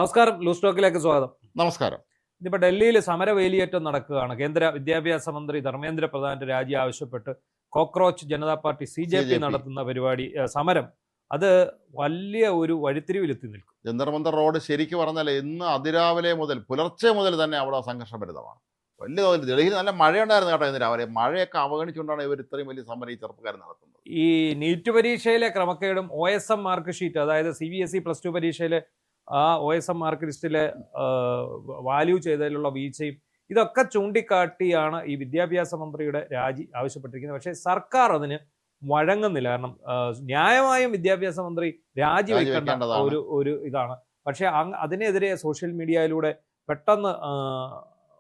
നമസ്കാരം. ലൂസ് ടോക്കിലേക്ക് സ്വാഗതം. നമസ്കാരം. ഇന്നിപ്പോൾ ഡൽഹിയിൽ സമരവേലിയേറ്റം നടക്കുകയാണ്. കേന്ദ്ര വിദ്യാഭ്യാസ മന്ത്രി ധർമ്മേന്ദ്ര പ്രധാന്റെ രാജി ആവശ്യപ്പെട്ട് കോക്രോച്ച് ജനതാ പാർട്ടി CJP നടത്തുന്ന പരിപാടി സമരം അത് വലിയ ഒരു വഴിത്തിരിവിലെത്തി നിൽക്കും. ജന്തർ മന്ദർ റോഡ് ശരിക്കും പറഞ്ഞാൽ ഇന്ന് അതിരാവിലെ മുതൽ പുലർച്ചെ മുതൽ തന്നെ അവിടെ സംഘർഷഭരിതമാണ്. വലിയ തോതിൽ ഡൽഹിയിൽ നല്ല മഴയുണ്ടായിരുന്നു കേട്ടോ. ഇന്ന് രാവിലെ മഴയൊക്കെ അവഗണിച്ചുകൊണ്ടാണ് ഇവർ ഇത്രയും വലിയ സമരം ഈ ചെറുപ്പക്കാർ നടത്തുന്നത്. ഈ നീറ്റ് പരീക്ഷയിലെ ക്രമക്കേടും OSM മാർക്ക് ഷീറ്റ്, അതായത് CBSE +2 പരീക്ഷയിലെ ആ OSM മാർക്ക് ലിസ്റ്റിലെ വാല്യൂ ചെയ്തതിലുള്ള വീഴ്ചയും ഇതൊക്കെ ചൂണ്ടിക്കാട്ടിയാണ് ഈ വിദ്യാഭ്യാസ മന്ത്രിയുടെ രാജി ആവശ്യപ്പെട്ടിരിക്കുന്നത്. പക്ഷേ സർക്കാർ അതിന് വഴങ്ങുന്നില്ല. കാരണം ന്യായമായും വിദ്യാഭ്യാസ മന്ത്രി രാജിവെക്കേണ്ട ഒരു ഇതാണ്. പക്ഷേ അതിനെതിരെ സോഷ്യൽ മീഡിയയിലൂടെ പെട്ടെന്ന്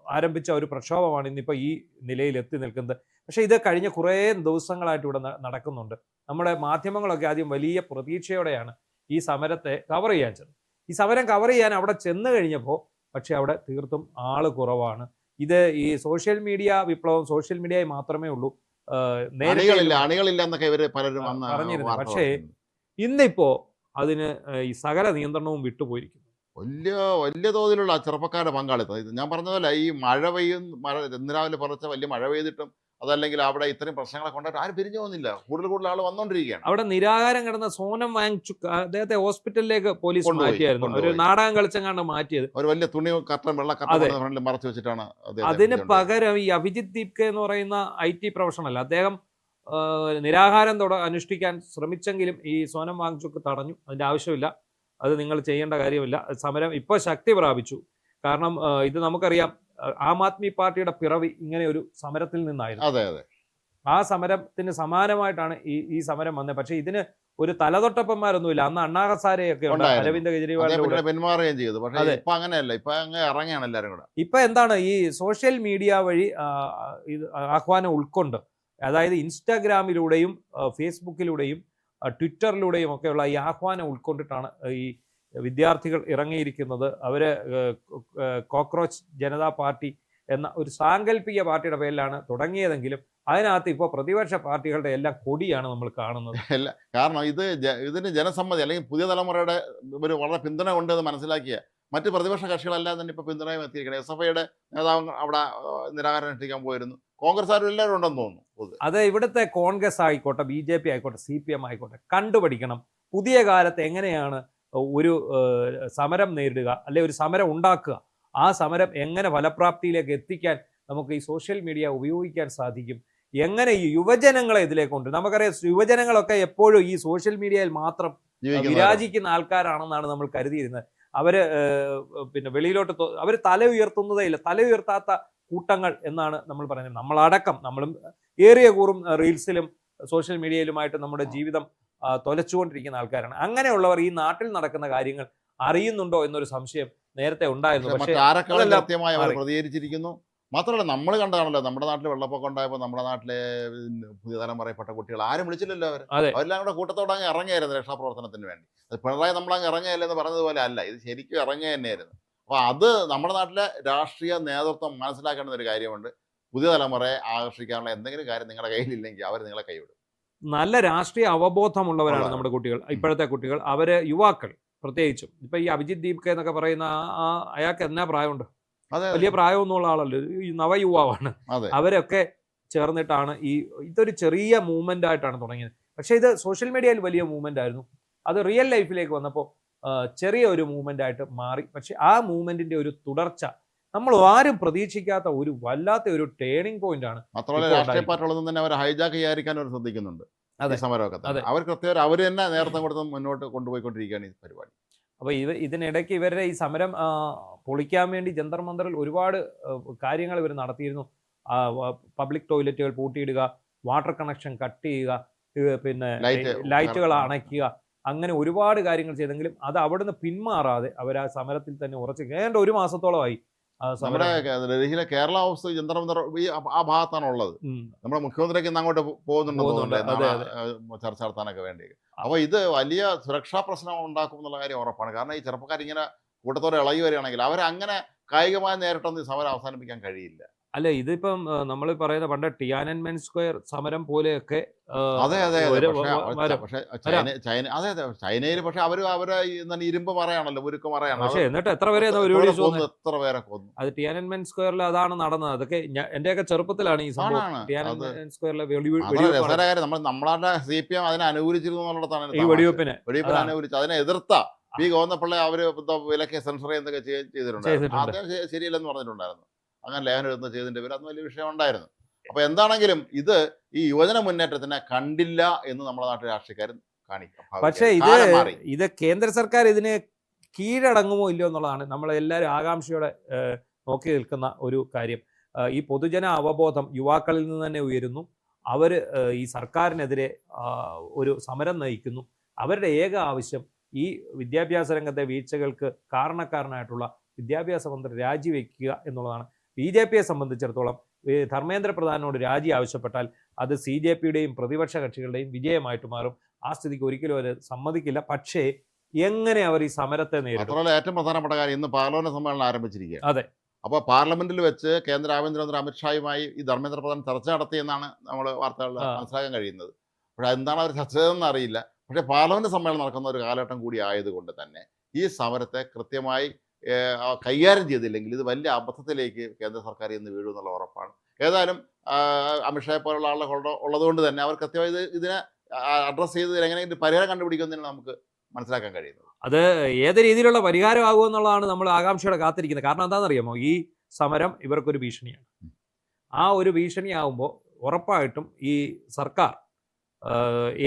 ആരംഭിച്ച ഒരു പ്രക്ഷോഭമാണ് ഇന്നിപ്പോൾ ഈ നിലയിൽ എത്തി നിൽക്കുന്നത്. പക്ഷേ ഇത് കഴിഞ്ഞ കുറേ ദിവസങ്ങളായിട്ട് ഇവിടെ നടക്കുന്നുണ്ട്. നമ്മുടെ മാധ്യമങ്ങളൊക്കെ ആദ്യം വലിയ പ്രതീക്ഷയോടെയാണ് ഈ സമരത്തെ കവർ ചെയ്യാൻ ചെന്നത്. ഈ സമരം കവർ ചെയ്യാൻ അവിടെ ചെന്ന് കഴിഞ്ഞപ്പോൾ പക്ഷെ അവിടെ തീർത്തും ആള് കുറവാണ്. ഇത് ഈ സോഷ്യൽ മീഡിയ വിപ്ലവം സോഷ്യൽ മീഡിയയിൽ മാത്രമേ ഉള്ളൂ പറഞ്ഞിരുന്നത്. പക്ഷേ ഇന്നിപ്പോ അതിന് ഈ സകല നിയന്ത്രണവും വിട്ടുപോയിരിക്കുന്നു. വലിയ തോതിലുള്ള ചെറുപ്പക്കാരുടെ പങ്കാളിത്തം. ഇത് ഞാൻ പറഞ്ഞ പോലെ ഈ മഴ ഇന്ന് രാവിലെ പുറത്ത് വലിയ മഴ പെയ്തിട്ടും അതല്ലെങ്കിൽ അവിടെ ഇത്രയും പ്രശ്നങ്ങളെ കൊണ്ടിട്ട് ആരും പിരിഞ്ഞു പോകുന്നില്ല. കൂടുതൽ ആൾ വന്നുകൊണ്ടിരിക്കുകയാണ്. അവിടെ നിരാഹാരം കിടന്ന സോനം വാങ്ചുക് അദ്ദേഹത്തെ ഹോസ്പിറ്റലിലേക്ക് പോലീസ് മാറ്റിയായിരുന്നു. ഒരു നാടകം കളിച്ചങ്ങാണ്ട് മാറ്റിയത്. ഒരു വലിയ തുണി കട്ടൻ വെള്ള കട്ടൻ മറച്ചു വെച്ചിട്ടാണ്. അതിന് പകരം ഈ അഭിജിത്ത് ദീപ്കെ എന്ന് പറയുന്ന IT പ്രൊഫഷണൽ അദ്ദേഹം നിരാഹാരം അനുഷ്ഠിക്കാൻ ശ്രമിച്ചെങ്കിലും ഈ സോനം വാങ്ചുക് തടഞ്ഞു. അതിന്റെ ആവശ്യമില്ല, അത് നിങ്ങൾ ചെയ്യേണ്ട കാര്യമില്ല. സമരം ഇപ്പോൾ ശക്തി പ്രാപിച്ചു. കാരണം ഇത് നമുക്കറിയാം, ആം ആദ്മി പാർട്ടിയുടെ പിറവി ഇങ്ങനെ ഒരു സമരത്തിൽ നിന്നായിരുന്നു. അതെ അതെ, ആ സമരത്തിന് സമാനമായിട്ടാണ് ഈ സമരം വന്നത്. പക്ഷെ ഇതിന് ഒരു തലതൊട്ടപ്പന്മാരൊന്നുമില്ല. അന്ന് അണ്ണാ ഹസാരെയൊക്കെ ഉണ്ട്, അരവിന്ദ് കെജ്രിവാളിലൂടെ പിന്മാറുകയും ചെയ്തു. പക്ഷേ ഇപ്പൊ അങ്ങനെയല്ല, ഇപ്പൊ ഇറങ്ങിയാണ് എല്ലാവരും കൂടെ. ഇപ്പൊ എന്താണ് ഈ സോഷ്യൽ മീഡിയ വഴി ആഹ്വാനം ഉൾക്കൊണ്ട്, അതായത് ഇൻസ്റ്റാഗ്രാമിലൂടെയും ഫേസ്ബുക്കിലൂടെയും ട്വിറ്ററിലൂടെയും ഒക്കെയുള്ള ഈ ആഹ്വാനം ഉൾക്കൊണ്ടിട്ടാണ് ഈ വിദ്യാർത്ഥികൾ ഇറങ്ങിയിരിക്കുന്നത്. അവര് കോക്രോച്ച് ജനതാ പാർട്ടി എന്ന ഒരു സാങ്കല്പിക പാർട്ടിയുടെ പേരിലാണ് തുടങ്ങിയതെങ്കിലും അതിനകത്ത് ഇപ്പോൾ പ്രതിപക്ഷ പാർട്ടികളുടെ എല്ലാം കൊടിയാണ് നമ്മൾ കാണുന്നത്. അല്ല, കാരണം ഇതിന് ജനസമ്മതി അല്ലെങ്കിൽ പുതിയ തലമുറയുടെ ഒരു വളരെ പിന്തുണ ഉണ്ടെന്ന് മനസ്സിലാക്കിയ മറ്റ് പ്രതിപക്ഷ കക്ഷികളെല്ലാം തന്നെ ഇപ്പോൾ പിന്തുണയും എത്തിയിരിക്കണം. SFIയുടെ നേതാവ് അവിടെ നിരാഹാരം അനുഷ്ഠിക്കാൻ പോയിരുന്നു. കോൺഗ്രസ്സുകാരും എല്ലാവരും ഉണ്ടെന്ന് തോന്നുന്നു. അത് ഇവിടുത്തെ കോൺഗ്രസ് ആയിക്കോട്ടെ, BJP ആയിക്കോട്ടെ, CPM ആയിക്കോട്ടെ, കണ്ടുപഠിക്കണം പുതിയ കാലത്ത് എങ്ങനെയാണ് ഒരു സമരം നേരിടുക, അല്ലെ ഒരു സമരം ഉണ്ടാക്കുക, ആ സമരം എങ്ങനെ ഫലപ്രാപ്തിയിലേക്ക് എത്തിക്കാൻ നമുക്ക് ഈ സോഷ്യൽ മീഡിയ ഉപയോഗിക്കാൻ സാധിക്കും, എങ്ങനെ ഈ യുവജനങ്ങളെ ഇതിലേക്ക് കൊണ്ട്. നമുക്കറിയാം, യുവജനങ്ങളൊക്കെ എപ്പോഴും ഈ സോഷ്യൽ മീഡിയയിൽ മാത്രം വിരാജിക്കുന്ന ആൾക്കാരാണെന്നാണ് നമ്മൾ കരുതിയിരുന്നത്. അവര് പിന്നെ വെളിയിലോട്ട് അവർ തല ഉയർത്തുന്നതേ ഇല്ല, തല ഉയർത്താത്ത കൂട്ടങ്ങൾ എന്നാണ് നമ്മൾ പറയുന്നത്. നമ്മളടക്കം, നമ്മളും ഏറിയ കൂറും റീൽസിലും സോഷ്യൽ മീഡിയയിലുമായിട്ട് നമ്മുടെ ജീവിതം തൊലച്ചുകൊണ്ടിരിക്കുന്ന ആൾക്കാരാണ്. അങ്ങനെയുള്ളവർ ഈ നാട്ടിൽ നടക്കുന്ന കാര്യങ്ങൾ അറിയുന്നുണ്ടോ എന്നൊരു സംശയം നേരത്തെ ഉണ്ടായിരുന്നു. പക്ഷേ കൃത്യമായി അവർ പ്രതികരിച്ചിരിക്കുന്നു. മാത്രമല്ല, നമ്മൾ കണ്ടതാണല്ലോ, നമ്മുടെ നാട്ടിൽ വെള്ളപ്പൊക്കം ഉണ്ടായപ്പോൾ നമ്മുടെ നാട്ടിലെ പുതിയ തലമുറയിൽപ്പെട്ട കുട്ടികൾ ആരും വിളിച്ചില്ലല്ലോ. അവരെല്ലാം കൂടെ കൂട്ടത്തോടെ അങ്ങ് ഇറങ്ങിയായിരുന്നു രക്ഷാപ്രവർത്തനത്തിന് വേണ്ടി. അത് പിണറായി നമ്മളങ്ങ് ഇറങ്ങിയല്ലെന്ന് പറഞ്ഞതുപോലെ അല്ല, ഇത് ശരിക്കും ഇറങ്ങിയ തന്നെയായിരുന്നു. അപ്പോൾ അത് നമ്മുടെ നാട്ടിലെ രാഷ്ട്രീയ നേതൃത്വം മനസ്സിലാക്കേണ്ട ഒരു കാര്യമുണ്ട്. പുതിയ തലമുറയെ ആകർഷിക്കാനുള്ള എന്തെങ്കിലും കാര്യം നിങ്ങളുടെ കയ്യിലില്ലെങ്കിൽ അവർ നിങ്ങളെ കൈവിടും. നല്ല രാഷ്ട്രീയ അവബോധമുള്ളവരാണ് നമ്മുടെ കുട്ടികൾ, ഇപ്പോഴത്തെ കുട്ടികൾ. അവര് യുവാക്കൾ പ്രത്യേകിച്ചും. ഇപ്പൊ ഈ അഭിജിത്ത് ദീപ്കെ എന്നൊക്കെ പറയുന്ന അയാൾക്ക് എന്നാ പ്രായമുണ്ട്? വലിയ പ്രായമൊന്നുമുള്ള ആളല്ലോ, ഈ നവയുവാവാണ്. അവരൊക്കെ ചേർന്നിട്ടാണ് ഇതൊരു ചെറിയ മൂവ്മെന്റ് ആയിട്ടാണ് തുടങ്ങിയത്. പക്ഷെ ഇത് സോഷ്യൽ മീഡിയയിൽ വലിയ മൂവ്മെന്റ് ആയിരുന്നു. അത് റിയൽ ലൈഫിലേക്ക് വന്നപ്പോൾ ചെറിയ ഒരു മൂവ്മെന്റ് ആയിട്ട് മാറി. പക്ഷെ ആ മൂവ്മെന്റിന്റെ ഒരു തുടർച്ച നമ്മൾ ആരും പ്രതീക്ഷിക്കാത്ത ഒരു വല്ലാത്ത ഒരു ടേണിംഗ് പോയിന്റ് ആണ്. മാത്രമല്ല, രാഷ്ട്രീയ പാർട്ടികളൊന്നും തന്നെ അവർ ഹൈജാക്ക് ചെയ്യാതിരിക്കാൻ അവർ ശ്രദ്ധിക്കുന്നുണ്ട്. സമരമൊക്കെ അവർ കൃത്യം അവർ തന്നെ നേരത്തെ കൊടുത്ത് മുന്നോട്ട് കൊണ്ടുപോയിക്കൊണ്ടിരിക്കുകയാണ് ഈ പരിപാടി. അപ്പോൾ ഇതിനിടയ്ക്ക് ഇവരുടെ ഈ സമരം പൊളിക്കാൻ വേണ്ടി ജന്തർ മന്ദറിൽ ഒരുപാട് കാര്യങ്ങൾ ഇവർ നടത്തിയിരുന്നു. പബ്ലിക് ടോയ്ലറ്റുകൾ പൂട്ടിയിടുക, വാട്ടർ കണക്ഷൻ കട്ട് ചെയ്യുക, പിന്നെ ലൈറ്റുകൾ അണയ്ക്കുക, അങ്ങനെ ഒരുപാട് കാര്യങ്ങൾ ചെയ്തെങ്കിലും അത് അവിടുന്ന് പിന്മാറാതെ അവർ ആ സമരത്തിൽ തന്നെ ഉറച്ചു. ഏതാണ്ട് 1 മാസത്തോളമായി. നമ്മുടെ ഡൽഹിയിലെ കേരള ഹൗസ് ജന്തർ മന്ദർ ആ ഭാഗത്താണ് ഉള്ളത്. നമ്മുടെ മുഖ്യമന്ത്രിക്ക് ഇന്ന് അങ്ങോട്ട് പോകുന്നുണ്ട് ചർച്ച നടത്താനൊക്കെ വേണ്ടി. അപ്പോൾ ഇത് വലിയ സുരക്ഷാ പ്രശ്നം ഉണ്ടാക്കും എന്നുള്ള കാര്യം ഉറപ്പാണ്. കാരണം ഈ ചെറുപ്പക്കാർ ഇങ്ങനെ കൂട്ടത്തോടെ ഇളകി വരികയാണെങ്കിൽ അവരങ്ങനെ കായികമായി നേരിട്ടൊന്നും സമരം അവസാനിപ്പിക്കാൻ കഴിയില്ല. അല്ല ഇതിപ്പം നമ്മൾ പറയുന്ന പണ്ട് ടിയാനൻമെൻ സ്ക്വയർ സമരം പോലെയൊക്കെ അതെ അതെ അതെ ഒരു പക്ഷെ വരാം. പക്ഷെ ചൈന അതെ അതെ ചൈനയിൽ പക്ഷെ അവരെ എന്താണ് ഇരുമ്പ് മറയാണല്ലോ ഉരുക്ക് മറയാണ് പക്ഷെ എന്നിട്ട് എത്ര പേരെ എത്ര ഒരു പേരെ ഒഴിച്ചു കൊന്നു എത്ര പേരെ കൊന്നു അത് ടിയാനൻമെൻ സ്ക്വയറിൽ അതാണ് നടന്നത്. അതൊക്കെ എന്റെയൊക്കെ ചെറുപ്പത്തിലാണ് ഈ സംഭവം. ആണാണ് അത് ടിയാനൻമെൻ സ്ക്വയറിലെ മാത്രമല്ല രസകര കാര്യം നമ്മളെ CPM അതിനെ അനുകൂലിച്ചിരുന്നു എന്നുള്ളതാണ് ഈ വെടിവെപ്പിന് വെടിവെപ്പിനെ അതാണ് അനുകൂലിച്ചു അതിനെ എതിർത്ത പി ഗോവിന്ദപിള്ള അവര് വിലക്കെ സെൻസർ ചെയ്യുന്നതൊക്കെ ചെയ്തിട്ടുണ്ടായിരുന്നു ചെയ്തിട്ടുണ്ട്. അദ്ദേഹം ശരിയല്ലെന്ന് പറഞ്ഞിട്ടുണ്ടായിരുന്നു. അങ്ങനെ ലേഖനം എഴുതുന്ന ചെയ്തതിന്റെ പേര് അത് വലിയ വിഷയം ഉണ്ടായിരുന്നു. അപ്പൊ എന്താണെങ്കിലും ഇത് ഈ യുവജന മുന്നേറ്റത്തിനെ കണ്ടില്ല എന്ന് നമ്മുടെ നാട്ടിലെ രാഷ്ട്രീയക്കാരൻ പക്ഷേ കാണിക്കാം. ഇത് കേന്ദ്ര സർക്കാർ ഇതിന് കീഴടങ്ങുമോ ഇല്ലയോ എന്നുള്ളതാണ് നമ്മൾ എല്ലാവരും ആകാംക്ഷയോടെ നോക്കി നിൽക്കുന്ന ഒരു കാര്യം. ഈ പൊതുജന അവബോധം യുവാക്കളിൽ നിന്ന് തന്നെ ഉയരുന്നു. അവർ ഈ സർക്കാരിനെതിരെ ഒരു സമരം നയിക്കുന്നു. അവരുടെ ഏക ആവശ്യം ഈ വിദ്യാഭ്യാസ രംഗത്തെ വീഴ്ചകൾക്ക് കാരണക്കാരനായിട്ടുള്ള വിദ്യാഭ്യാസ മന്ത്രി രാജിവെക്കുക എന്നുള്ളതാണ്. BJPയെ സംബന്ധിച്ചിടത്തോളം ധർമ്മേന്ദ്ര പ്രധാനോട് രാജി ആവശ്യപ്പെട്ടാൽ അത് CJPയുടെയും പ്രതിപക്ഷ കക്ഷികളുടെയും വിജയമായിട്ട് മാറും. ആ സ്ഥിതിക്ക് ഒരിക്കലും അവർ സമ്മതിക്കില്ല. പക്ഷേ എങ്ങനെ അവർ ഈ സമരത്തെ നേരിടും? മാത്രമല്ല ഏറ്റവും പ്രധാനപ്പെട്ട കാര്യം ഇന്ന് പാർലമെന്റ് സമ്മേളനം ആരംഭിച്ചിരിക്കുകയാണ്. അതെ. അപ്പോൾ പാർലമെന്റിൽ വെച്ച് കേന്ദ്ര ആഭ്യന്തരമന്ത്രി അമിത്ഷായുമായി ഈ ധർമ്മേന്ദ്ര പ്രധാൻ ചർച്ച നടത്തിയെന്നാണ് നമ്മൾ വാർത്തകളിൽ മനസ്സിലാക്കാൻ കഴിയുന്നത്. പക്ഷേ എന്താണ് അവർ ചർച്ച ചെയ്തതെന്ന് അറിയില്ല. പക്ഷേ പാർലമെന്റ് സമ്മേളനം നടക്കുന്ന ഒരു കാലഘട്ടം കൂടി ആയതുകൊണ്ട് തന്നെ ഈ സമരത്തെ കൃത്യമായി കൈകാര്യം ചെയ്തില്ലെങ്കിൽ ഇത് വലിയ അബദ്ധത്തിലേക്ക് കേന്ദ്ര സർക്കാർ ഇന്ന് വീഴുമെന്നുള്ള ഉറപ്പാണ്. ഏതായാലും അമിത്ഷായെ പോലുള്ള ആളുകൾ ഉള്ളതുകൊണ്ട് തന്നെ അവർ കൃത്യമായി ഇതിനെ അഡ്രസ്സ് ചെയ്ത് എങ്ങനെയെങ്കിലും പരിഹാരം കണ്ടുപിടിക്കുന്നതിന് നമുക്ക് മനസ്സിലാക്കാൻ കഴിയുന്നത്. അത് ഏത് രീതിയിലുള്ള പരിഹാരമാകുമെന്നുള്ളതാണ് നമ്മൾ ആകാംക്ഷയോടെ കാത്തിരിക്കുന്നത്. കാരണം എന്താണെന്നറിയാമോ, ഈ സമരം ഇവർക്കൊരു ഭീഷണിയാണ്. ആ ഒരു ഭീഷണിയാകുമ്പോൾ ഉറപ്പായിട്ടും ഈ സർക്കാർ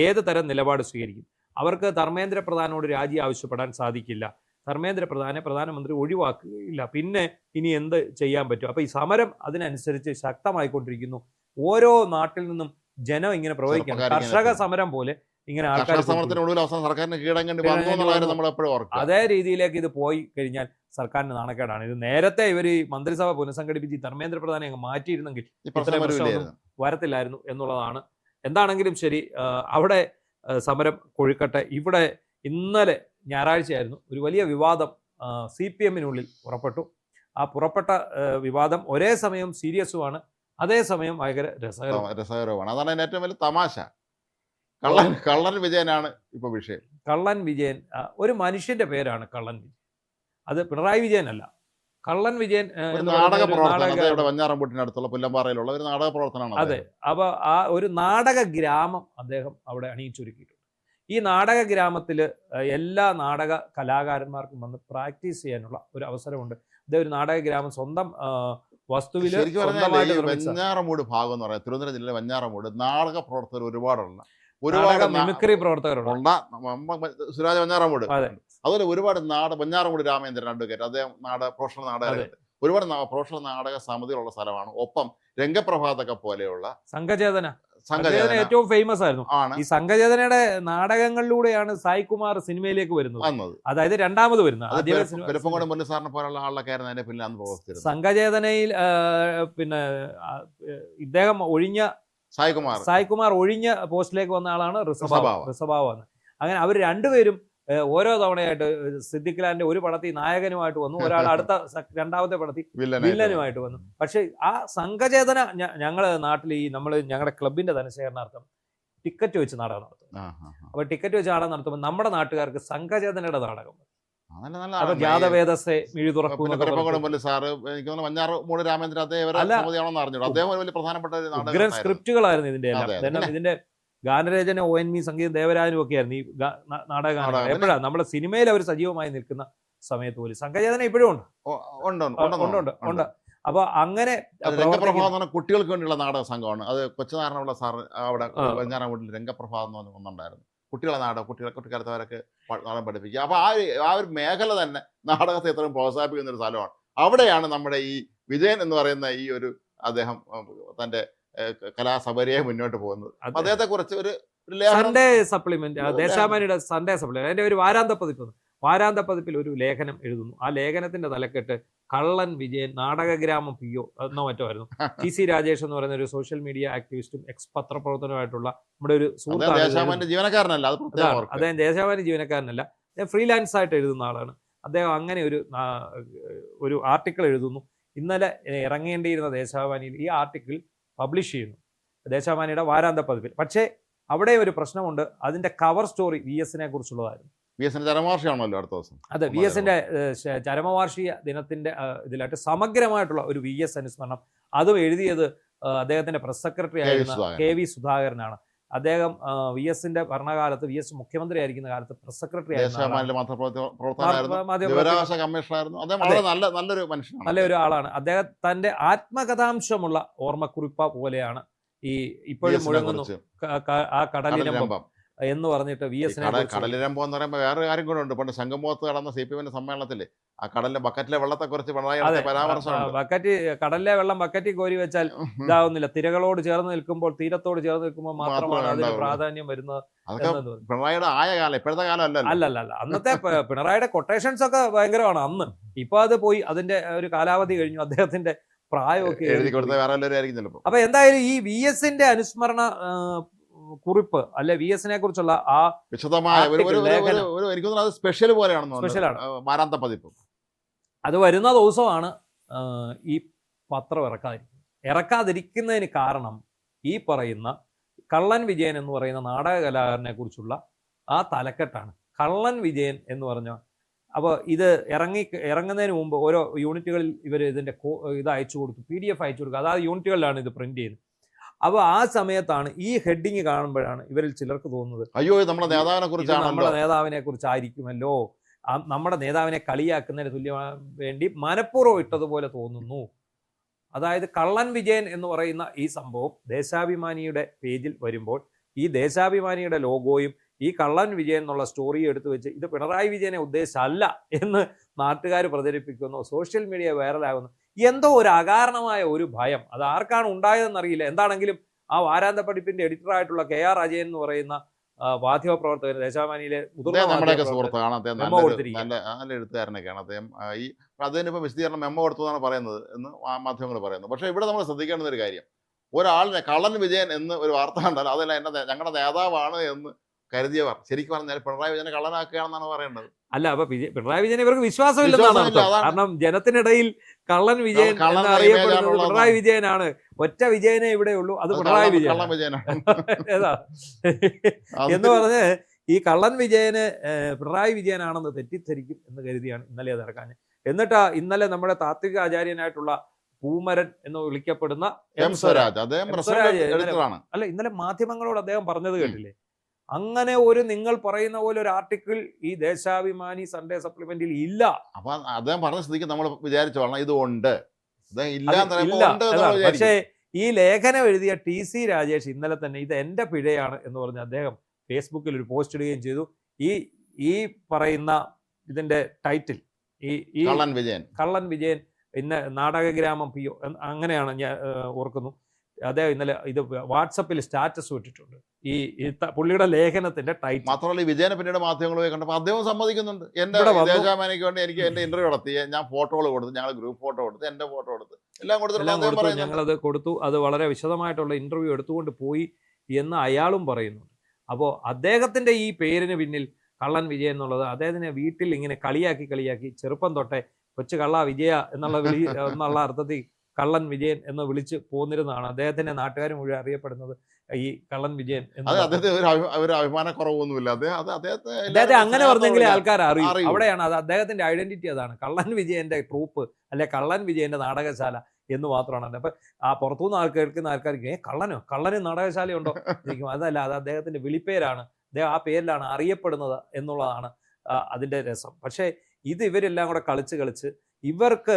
ഏത് തരം നിലപാട് സ്വീകരിക്കും? അവർക്ക് ധർമ്മേന്ദ്ര പ്രധാനോട് രാജി ആവശ്യപ്പെടാൻ സാധിക്കില്ല. ധർമ്മേന്ദ്ര പ്രധാനെ പ്രധാനമന്ത്രി ഒഴിവാക്കുകയില്ല. പിന്നെ ഇനി എന്ത് ചെയ്യാൻ പറ്റും? അപ്പോൾ ഈ സമരം അതിനനുസരിച്ച് ശക്തമായിക്കൊണ്ടിരിക്കുന്നു. ഓരോ നാട്ടിൽ നിന്നും ജനം ഇങ്ങനെ പ്രവഹിക്കണം. കർഷക സമരം പോലെ ഇങ്ങനെ ആൾക്കാർ അതേ രീതിയിലേക്ക് ഇത് പോയി കഴിഞ്ഞാൽ സർക്കാരിന് നാണക്കേടാണ്. ഇത് നേരത്തെ ഇവർ ഈ മന്ത്രിസഭ പുനഃസംഘടിപ്പിച്ച് ധർമ്മേന്ദ്ര പ്രധാനെ അങ്ങ് മാറ്റിയിരുന്നെങ്കിൽ ഇത്രയും പ്രശ്നമൊന്നും വരത്തില്ലായിരുന്നു എന്നുള്ളതാണ്. എന്താണെങ്കിലും ശരി, അവിടെ സമരം കൊഴുക്കട്ടെ. ഇവിടെ ഇന്നലെ ഞായറാഴ്ചയായിരുന്നു ഒരു വലിയ വിവാദം CPMനുള്ളിൽ പുറപ്പെട്ടു. ആ പുറപ്പെട്ട വിവാദം ഒരേ സമയം സീരിയസുമാണ്, അതേസമയം ഭയങ്കര രസകരവുമാണ്. അതാണ് അതിൻ്റെ ഏറ്റവും വലിയ തമാശ. കള്ളൻ വിജയനാണ് ഇപ്പൊ വിഷയം. കള്ളൻ വിജയൻ ഒരു മനുഷ്യന്റെ പേരാണ് കള്ളൻ വിജയൻ. അത് പിണറായി വിജയൻ അല്ല, കള്ളൻ വിജയൻ. നാടക പ്രവർത്തനം വഞ്ഞാറമ്പൂട്ടിനടുത്തുള്ള പുല്ലമ്പാറയിലുള്ള ഒരു നാടക പ്രവർത്തനമാണ്. അതെ. അപ്പൊ ആ ഒരു നാടക ഗ്രാമം അദ്ദേഹം അവിടെ അണിയിച്ചൊരുക്കിയിട്ടുണ്ട്. ഈ നാടക ഗ്രാമത്തിൽ എല്ലാ നാടക കലാകാരന്മാർക്കും വന്ന് പ്രാക്ടീസ് ചെയ്യാനുള്ള ഒരു അവസരമുണ്ട്. അദ്ദേഹം ഒരു നാടക ഗ്രാമം സ്വന്തം വസ്തുവിൽ വെഞ്ഞാറമൂട് ഭാഗം എന്ന് പറയുന്നത് തിരുവനന്തപുരം ജില്ലയിലെ വെഞ്ഞാറമൂട് നാടക പ്രവർത്തകർ ഒരുപാട് മിമിക്രി പ്രവർത്തകരുണ്ട്. സുരാജ് വെഞ്ഞാറമൂട്, അതുപോലെ ഒരുപാട് വെഞ്ഞാറമൂട് രാമേന്ദ്രൻ അഡ്വക്കേറ്റ്, അദ്ദേഹം പ്രൊഫഷണൽ നാടകത്തിൽ ഒരുപാട് പ്രൊഫഷണൽ നാടക സമിതികളുള്ള സ്ഥലമാണ്. ഒപ്പം രംഗപ്രഭാതൊക്കെ പോലെയുള്ള സംഘചേതന ഏറ്റവും ഫേമസ് ആയിരുന്നു. ഈ സംഘചേതനയുടെ നാടകങ്ങളിലൂടെയാണ് സായികുമാർ സിനിമയിലേക്ക് വരുന്നത്. അതായത് രണ്ടാമത് വരുന്നത് മുല്ലസാറിനെ പോലുള്ള ആളൊക്കെയായിരുന്നു അതിന്റെ പിന്നിൽ അന്ന് പ്രവർത്തിച്ചത്. സംഘചേതനയിൽ പിന്നെ ഇദ്ദേഹം ഒഴിഞ്ഞ സായികുമാർ ഒഴിഞ്ഞ പോസ്റ്റിലേക്ക് വന്ന ആളാണ് ഋഷഭാവ്. അങ്ങനെ അവർ രണ്ടുപേരും ഓരോ തവണയായിട്ട് സിദ്ദിഖ് ലാലിന്റെ ഒരു പടത്തിൽ നായകനുമായിട്ട് വന്നു, ഒരാൾ അടുത്ത രണ്ടാമത്തെ പടത്തിൽ വില്ലനുമായിട്ട് വന്നു. പക്ഷെ ആ സംഘചേതന ഞങ്ങള് നാട്ടിൽ ഞങ്ങളുടെ ക്ലബിന്റെ ധനശേഖരണാർത്ഥം ടിക്കറ്റ് വെച്ച് നാടകം നടത്തും. അപ്പൊ ടിക്കറ്റ് വെച്ച് നാടകം നടത്തുമ്പോൾ നമ്മുടെ നാട്ടുകാർക്ക് സംഘചേതനയുടെ നാടകം ജാതവേദസെ മിഴി തുറക്കും. സ്ക്രിപ്റ്റുകളായിരുന്നു ഇതിന്റെ എല്ലാം. ഇതിന്റെ ഗാനരചന ONV, സംഗീതം ദേവരാജനും ഒക്കെ ആയിരുന്നു ഈ നാടകം. എപ്പോഴാണ് നമ്മുടെ സിനിമയിൽ അവർ സജീവമായി നിൽക്കുന്ന സമയത്ത് പോലും സംഘചേതന ഇപ്പോഴും ഉണ്ട്. അപ്പൊ അങ്ങനെ കുട്ടികൾക്ക് വേണ്ടിയുള്ള നാടക സംഘമാണ്. അത് കൊച്ചുനാരായണപിള്ള സാർ അവിടെ വെഞ്ഞാറമൂട്ടിൽ രംഗപ്രഭ എന്ന് ഒന്നുണ്ടായിരുന്നു. കുട്ടിക്കാലത്ത് അവരൊക്കെ നാടകം പഠിപ്പിക്കുക. അപ്പൊ ആ ഒരു മേഖല തന്നെ നാടകത്തെ എത്രയും പ്രോത്സാഹിപ്പിക്കുന്ന ഒരു സ്ഥലമാണ്. അവിടെയാണ് നമ്മുടെ ഈ വിജയൻ എന്ന് പറയുന്ന ഈ ഒരു അദ്ദേഹം തന്റെ കലാസബരിയെ മുന്നോട്ട് പോകുന്നത്. അദ്ദേഹത്തെ കുറിച്ച് ഒരു സൺഡേ സപ്ലിമെന്റ്, ദേശാഭിമാനിയുടെ സൺഡേ സപ്ലിമെന്റ്, അതിന്റെ ഒരു വാരാന്ത പതിപ്പിൽ ഒരു ലേഖനം എഴുതുന്നു. ആ ലേഖനത്തിന്റെ തലക്കെട്ട് കള്ളൻ വിജയൻ നാടകഗ്രാമം PO എന്നോ മറ്റോ ആയിരുന്നു. TC രാജേഷ് എന്ന് പറയുന്ന ഒരു സോഷ്യൽ മീഡിയ ആക്ടിവിസ്റ്റും എക്സ് പത്രപ്രവർത്തനമായിട്ടുള്ള നമ്മുടെ ഒരു സുഹൃത്താണ്. അദ്ദേഹം ദേശാഭിമാനി ജീവനക്കാരനല്ല, അദ്ദേഹം ഫ്രീലാൻസ് ആയിട്ട് എഴുതുന്ന ആളാണ്. അദ്ദേഹം അങ്ങനെ ഒരു ആർട്ടിക്കിൾ എഴുതുന്നു. ഇന്നലെ ഇറങ്ങേണ്ടിയിരുന്ന ദേശാഭിമാനിയിൽ ഈ ആർട്ടിക്കിൾ പബ്ലിഷ് ചെയ്യുന്നു, ദേശാഭിമാനിയുടെ വാരാന്ത പതിപ്പിൽ. പക്ഷേ അവിടെ ഒരു പ്രശ്നമുണ്ട്, അതിൻ്റെ കവർ സ്റ്റോറി വി എസിനെ കുറിച്ചുള്ളതായിരുന്നു. വി എസിന്റെ ചരമവാർഷികമാണല്ലോ അടുത്ത ദിവസം. അതെ, വി എസിന്റെ ചരമവാർഷിക ദിനത്തിന്റെ ഇതിലായിട്ട് സമഗ്രമായിട്ടുള്ള ഒരു വി എസ് അനുസ്മരണം, അതും എഴുതിയത് അദ്ദേഹത്തിന്റെ പ്രസ് സെക്രട്ടറി ആയിരുന്ന KV സുധാകരനാണ്. അദ്ദേഹം വി എസിന്റെ ഭരണകാലത്ത്, വി എസ് മുഖ്യമന്ത്രി ആയിരിക്കുന്ന കാലത്ത് പ്രസ് സെക്രട്ടറി നല്ലൊരു ആളാണ്. അദ്ദേഹം തന്റെ ആത്മകഥാംശമുള്ള ഓർമ്മക്കുറിപ്പ പോലെയാണ് ഈ ഇപ്പോഴും മുഴങ്ങുന്നു ആ കടലിരമ്പം എന്ന് പറഞ്ഞിട്ട് വി എസിനെ. കടലിരമ്പം എന്ന് പറയുമ്പോൾ വേറെ കാര്യം കൂടെ ഉണ്ട്. പണ്ട് ശംഖുമുഖത്ത് കടന്ന CPM സമ്മേളനത്തിൽ ആ കടലിലെ ബക്കറ്റിലെ വെള്ളത്തെ കുറിച്ച് പിണറായി പരാമർശം, കടലിലെ വെള്ളം ബക്കറ്റിൽ കോരി വെച്ചാൽ ഇതാവുന്നില്ല, തിരകളോട് ചേർന്ന് നിൽക്കുമ്പോൾ, തീരത്തോട് ചേർന്ന് നിൽക്കുമ്പോൾ മാത്രമാണ് അതിന് പ്രാധാന്യം വരുന്നത്. പിണറായിയുടെ ആയ കാലം, ഇപ്പോഴത്തെ കാലം അല്ലല്ല. അന്നത്തെ പിണറായിയുടെ കൊട്ടേഷൻസ് ഒക്കെ ഭയങ്കരമാണ് അന്ന്. ഇപ്പൊ അത് പോയി, അതിന്റെ ഒരു കാലാവധി കഴിഞ്ഞു, അദ്ദേഹത്തിന്റെ പ്രായമൊക്കെ എഴുതി കൊടുത്ത വേറെ എല്ലാവരും ചിലപ്പോൾ. അപ്പൊ എന്തായാലും ഈ വി എസിന്റെ അനുസ്മരണ കുറിപ്പ് അല്ലെ, വി എസിനെ കുറിച്ചുള്ള ആ വിശദമായ സ്പെഷ്യൽ പോലെയാണ്, സ്പെഷ്യലാണ് വാരാന്ത പതിപ്പ്. അത് വരുന്ന ദിവസമാണ് ഈ പത്രം ഇറക്കാതിരിക്കുന്നതിന് കാരണം ഈ പറയുന്ന കള്ളൻ വിജയൻ എന്ന് പറയുന്ന നാടക കലാകാരനെ കുറിച്ചുള്ള ആ തലക്കെട്ടാണ്. കള്ളൻ വിജയൻ എന്ന് പറഞ്ഞ, അപ്പോൾ ഇത് ഇറങ്ങുന്നതിന് മുമ്പ് ഓരോ യൂണിറ്റുകളിൽ ഇവർ ഇതിൻ്റെ ഇത് അയച്ചു കൊടുത്തു, PDF അയച്ചു കൊടുക്കുക, അതായത് യൂണിറ്റുകളിലാണ് ഇത് പ്രിന്റ് ചെയ്യുന്നത്. അപ്പോൾ ആ സമയത്താണ് ഈ ഹെഡിങ് കാണുമ്പോഴാണ് ഇവരിൽ ചിലർക്ക് തോന്നുന്നത്, അയ്യോ നമ്മുടെ നേതാവിനെ കുറിച്ചാണ്, നമ്മുടെ നേതാവിനെ കുറിച്ചായിരിക്കുമല്ലോ, നമ്മുടെ നേതാവിനെ കളിയാക്കുന്നതിന് തുല്യമായ വേണ്ടി മനഃപൂർവ്വം ഇട്ടതുപോലെ തോന്നുന്നു. അതായത് കള്ളൻ വിജയൻ എന്ന് പറയുന്ന ഈ സംഭവം ദേശാഭിമാനിയുടെ പേജിൽ വരുമ്പോൾ ഈ ദേശാഭിമാനിയുടെ ലോഗോയും ഈ കള്ളൻ വിജയൻ എന്നുള്ള സ്റ്റോറി എടുത്തു വെച്ച് ഇത് പിണറായി വിജയനെ ഉദ്ദേശിച്ചല്ല എന്ന് നാട്ടുകാർ പ്രചരിപ്പിക്കുന്നു, സോഷ്യൽ മീഡിയ വൈറലാകുന്നു. എന്തോ ഒരു അകാരണമായ ഒരു ഭയം, അത് ആർക്കാണ് ഉണ്ടായതെന്നറിയില്ല. എന്താണെങ്കിലും ആ വാരാന്ത പതിപ്പിന്റെ എഡിറ്ററായിട്ടുള്ള KR അജയൻ എന്ന് പറയുന്ന മാധ്യമപ്രവർത്തകൻ, ദേശാഭിമാനിയിലെ നമ്മുടെയൊക്കെ സുഹൃത്താണ് അദ്ദേഹം, നല്ല എഴുത്തുകാരനൊക്കെയാണ് അദ്ദേഹം. ഈ അതിനിപ്പോൾ വിശദീകരണം മെമ്മോ കൊടുത്തതാണ് പറയുന്നത് എന്ന് മാധ്യമങ്ങൾ പറയുന്നു. പക്ഷേ ഇവിടെ നമ്മൾ ശ്രദ്ധിക്കേണ്ടുന്ന ഒരു കാര്യം, ഒരാളിനെ കള്ളൻ വിജയൻ എന്ന് ഒരു വാർത്ത കണ്ടാൽ അതല്ല ഞങ്ങളുടെ നേതാവാണ് എന്ന് കരുതിയവർ ശരിക്കും പറഞ്ഞാൽ പിണറായി വിജയനെ കള്ളനാക്കുകയാണെന്നാണ് പറയേണ്ടത്. അല്ല, അപ്പൊ പിണറായി വിജയൻ ഇവർക്ക് വിശ്വാസമില്ലെന്നാണ്. കാരണം ജനത്തിനിടയിൽ കള്ളൻ വിജയൻ എന്നറിയപ്പെടുന്നത് പിണറായി വിജയനാണ്. ഒറ്റ വിജയനെ ഇവിടെ ഉള്ളൂ, അത് പിണറായി വിജയനാണ് എന്ന് പറഞ്ഞ് ഈ കള്ളൻ വിജയന് പിണറായി വിജയനാണെന്ന് തെറ്റിദ്ധരിക്കും എന്ന് കരുതിയാണ് ഇന്നലെ അത് ഇറക്കാൻ. എന്നിട്ട് ഇന്നലെ നമ്മുടെ താത്വിക ആചാര്യനായിട്ടുള്ള പൂമരൻ എന്ന് വിളിക്കപ്പെടുന്ന അല്ല, ഇന്നലെ മാധ്യമങ്ങളോട് അദ്ദേഹം പറഞ്ഞത് കേട്ടില്ലേ, അങ്ങനെ ഒരു നിങ്ങൾ പറയുന്ന പോലെ ഒരു ആർട്ടിക്കിൾ ഈ ദേശാഭിമാനി സൺഡേ സപ്ലിമെന്റിൽ ഇല്ല. അപ്പൊ അദ്ദേഹം പറഞ്ഞ സ്ഥിതിക്ക് നമ്മൾ വിചാരിച്ചു ഇതുണ്ട്, പക്ഷേ ഈ ലേഖനം എഴുതിയ TC രാജേഷ് ഇന്നലെ തന്നെ ഇത് എന്റെ പിഴയാണ് എന്ന് പറഞ്ഞ് അദ്ദേഹം ഫേസ്ബുക്കിൽ ഒരു പോസ്റ്റ് ഇടുകയും ചെയ്തു. ഈ പറയുന്ന ഇതിന്റെ ടൈറ്റിൽ ഈ കള്ളൻ വിജയൻ ഇന്ന് നാടകഗ്രാമം PO അങ്ങനെയാണ് ഞാൻ ഓർക്കുന്നു. അദ്ദേഹം ഇന്നലെ ഇത് വാട്സപ്പിൽ സ്റ്റാറ്റസ് വിട്ടിട്ടുണ്ട്, ഈ പുള്ളിയുടെ ലേഖനത്തിന്റെ ടൈറ്റിൽ. മാത്രമല്ല വിജയനെ പിന്നീട് മാധ്യമങ്ങൾ കണ്ടപ്പോൾ അദ്ദേഹം സമ്മതിക്കുന്നുണ്ട്, എന്റെ ദേശാഭിമാനിക്ക് വേണ്ടി എനിക്ക് എന്റെ ഇന്റർവ്യൂ നടത്തി, ഞാൻ ഫോട്ടോകൾ കൊടുത്തു, ഞങ്ങൾ ഗ്രൂപ്പ് ഫോട്ടോ കൊടുത്തു, എന്റെ ഫോട്ടോ കൊടുത്തു, എല്ലാം കൊടുത്തു, ഞങ്ങളത് കൊടുത്തു, അത് വളരെ വിശദമായിട്ടുള്ള ഇന്റർവ്യൂ എടുത്തുകൊണ്ട് പോയി എന്ന് അയാളും പറയുന്നുണ്ട്. അപ്പോൾ അദ്ദേഹത്തിന്റെ ഈ പേരിന് പിന്നിൽ കള്ളൻ വിജയൻ എന്നുള്ളത് അദ്ദേഹത്തിനെ വീട്ടിൽ ഇങ്ങനെ കളിയാക്കി ചെറുപ്പം തൊട്ടേ കൊച്ചു കള്ള വിജയ എന്നുള്ള അർത്ഥത്തിൽ കള്ളൻ വിജയൻ എന്ന് വിളിച്ച് പോന്നിരുന്നതാണ്. അദ്ദേഹത്തിന്റെ നാട്ടുകാർ മുഴുവൻ അറിയപ്പെടുന്നത് ഈ കള്ളൻ വിജയൻ. അഭിമാനക്കുറവൊന്നുമില്ല, അദ്ദേഹത്തെ അങ്ങനെ പറഞ്ഞെങ്കിലേ ആൾക്കാർ അറിയും. അവിടെയാണ് അത് അദ്ദേഹത്തിന്റെ ഐഡന്റിറ്റി, അതാണ് കള്ളൻ വിജയന്റെ ട്രൂപ്പ് അല്ലെ കള്ളൻ വിജയന്റെ നാടകശാല എന്ന് മാത്രമാണ്. അപ്പൊ ആ പുറത്തുനിന്ന് കേൾക്കുന്ന ആൾക്കാർക്ക് കള്ളന് നാടകശാലയുണ്ടോ ഇരിക്കും, അതല്ല, അത് അദ്ദേഹത്തിന്റെ വിളിപ്പേരാണ്, അദ്ദേഹം ആ പേരിലാണ് അറിയപ്പെടുന്നത് എന്നുള്ളതാണ് അതിന്റെ രസം. പക്ഷേ ഇത് ഇവരെല്ലാം കൂടെ കളിച്ച് ഇവർക്ക്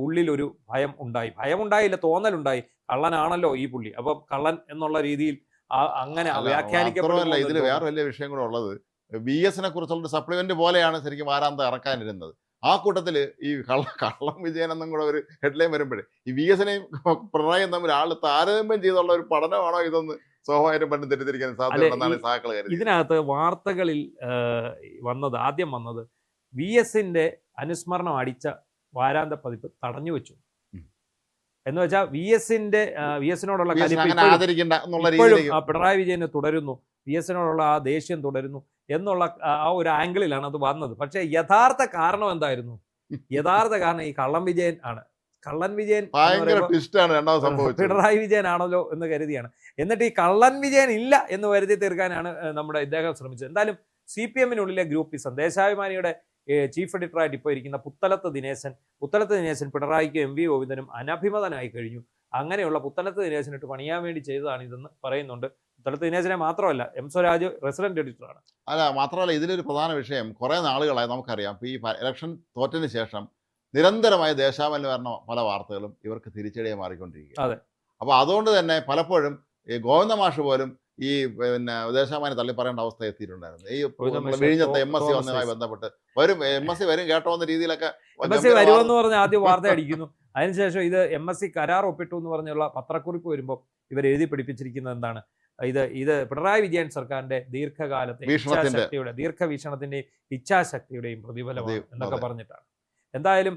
ഉള്ളിലൊരു ഭയമുണ്ടായില്ല, തോന്നലുണ്ടായി, കള്ളനാണല്ലോ ഈ പുള്ളി, അപ്പം കള്ളൻ എന്നുള്ള രീതിയിൽ അങ്ങനെ വ്യാഖ്യാനിക്കപ്പെടുന്നില്ല. ഇതിൽ വേറെ വലിയ വിഷയം കൂടെ ഉള്ളത്, VS-നെ കുറിച്ചുള്ള സപ്ലിമെന്റ് പോലെയാണ് ശരിക്കും വാരാന്ത ഇറക്കാനിരുന്നത്. ആ കൂട്ടത്തിൽ ഈ കള്ളം വിജയൻ എന്നും കൂടെ ഒരു ഹെഡ്ലൈൻ വരുമ്പോഴേ ഈ VS-നെയും പിണറായിയും തമ്മിൽ താരതമ്യം ചെയ്തുള്ള ഒരു പഠനമാണോ ഇതൊന്ന് സ്വാഭാവികം പണ്ട് തെറ്റിദ്ധരിക്കാൻ സാധ്യതയുണ്ടെന്നാണ് സഹാക്കൾ കരുതുന്നത്. ഇതിനകത്ത് വാർത്തകളിൽ ആദ്യം വന്നത് VS-ന്റെ അനുസ്മരണം അടിച്ച വാരാന്ത പതിപ്പ് തടഞ്ഞു വെച്ചു എന്ന് വെച്ചാൽ VS-നോടുള്ള പിണറായി വിജയന് തുടരുന്നു, VS-നോടുള്ള ആ ദേഷ്യം തുടരുന്നു എന്നുള്ള ആ ഒരു ആംഗിളിലാണ് അത് വന്നത്. പക്ഷേ യഥാർത്ഥ കാരണം എന്തായിരുന്നു? യഥാർത്ഥ കാരണം ഈ കള്ളം വിജയൻ ആണ്. കള്ളൻ വിജയൻ എന്ന് ഭയങ്കര പറയുമ്പോൾ ട്വിസ്റ്റാണ് രണ്ടാമത് സംഭവിച്ചത്. പിണറായി വിജയൻ ആണല്ലോ എന്ന് കരുതിയാണ്. എന്നിട്ട് ഈ കള്ളൻ വിജയൻ ഇല്ല എന്ന് വരുത്തി തീർക്കാനാണ് നമ്മുടെ ഇദ്ദേഹം ശ്രമിച്ചത്. എന്തായാലും CPM-നുള്ളിലെ ഗ്രൂപ്പിസം, ദേശാഭിമാനിയുടെ ചീഫ് എഡിറ്ററായിട്ട് ഇപ്പോൾ ഇരിക്കുന്ന പുത്തലത്ത് ദിനേശൻ പിണറായിക്കും MV ഗോവിന്ദനും അനഭിമതനായി കഴിഞ്ഞു. അങ്ങനെയുള്ള പുത്തലത്ത് ദിനേശനിട്ട് പണിയാൻ വേണ്ടി ചെയ്തതാണ് ഇതെന്ന് പറയുന്നുണ്ട്. പുത്തലത്ത് ദിനേശനെ മാത്രമല്ല, M സ്വരാജ് റെസിഡന്റ് എഡിറ്ററാണ്. അല്ല, മാത്രമല്ല ഇതിലൊരു പ്രധാന വിഷയം, കുറേ നാളുകളായി നമുക്കറിയാം, ഇപ്പോൾ ഈ ഇലക്ഷൻ തോറ്റതിന് ശേഷം നിരന്തരമായ ദേശാഭിമാനിയിൽ വരുന്ന പല വാർത്തകളും ഇവർക്ക് തിരിച്ചടിയായി മാറിക്കൊണ്ടിരിക്കുക. അതെ. അപ്പോൾ അതുകൊണ്ട് തന്നെ പലപ്പോഴും ഈ ഗോവിന്ദ മാഷ് പോലും ഈ ദേശാഭിമാനി തള്ളി പറയേണ്ട അവസ്ഥ എത്തിയിട്ടുണ്ടായിരുന്നു. ഈ വിഴിഞ്ഞത്തെ MSc വന്നതുമായി ബന്ധപ്പെട്ട് വരും, MSc വരും കേട്ടോ എന്ന രീതിയിലൊക്കെ MSc വരുമെന്ന് പറഞ്ഞ് ആദ്യം വാർത്ത അടിക്കുന്നു. അതിനുശേഷം ഇത് MSc കരാർ ഒപ്പിട്ടു എന്ന് പറഞ്ഞുള്ള പത്രക്കുറിപ്പ് വരുമ്പോൾ ഇവർ എഴുതി പിടിപ്പിച്ചിരിക്കുന്നത് എന്താണ്? ഇത് പിണറായി വിജയൻ സർക്കാരിന്റെ ദീർഘകാലത്തെ ദീർഘവീക്ഷണത്തിന്റെയും ഇച്ഛാശക്തിയുടെയും പ്രതിഫലമാണ് എന്നൊക്കെ പറഞ്ഞിട്ടാണ്. എന്തായാലും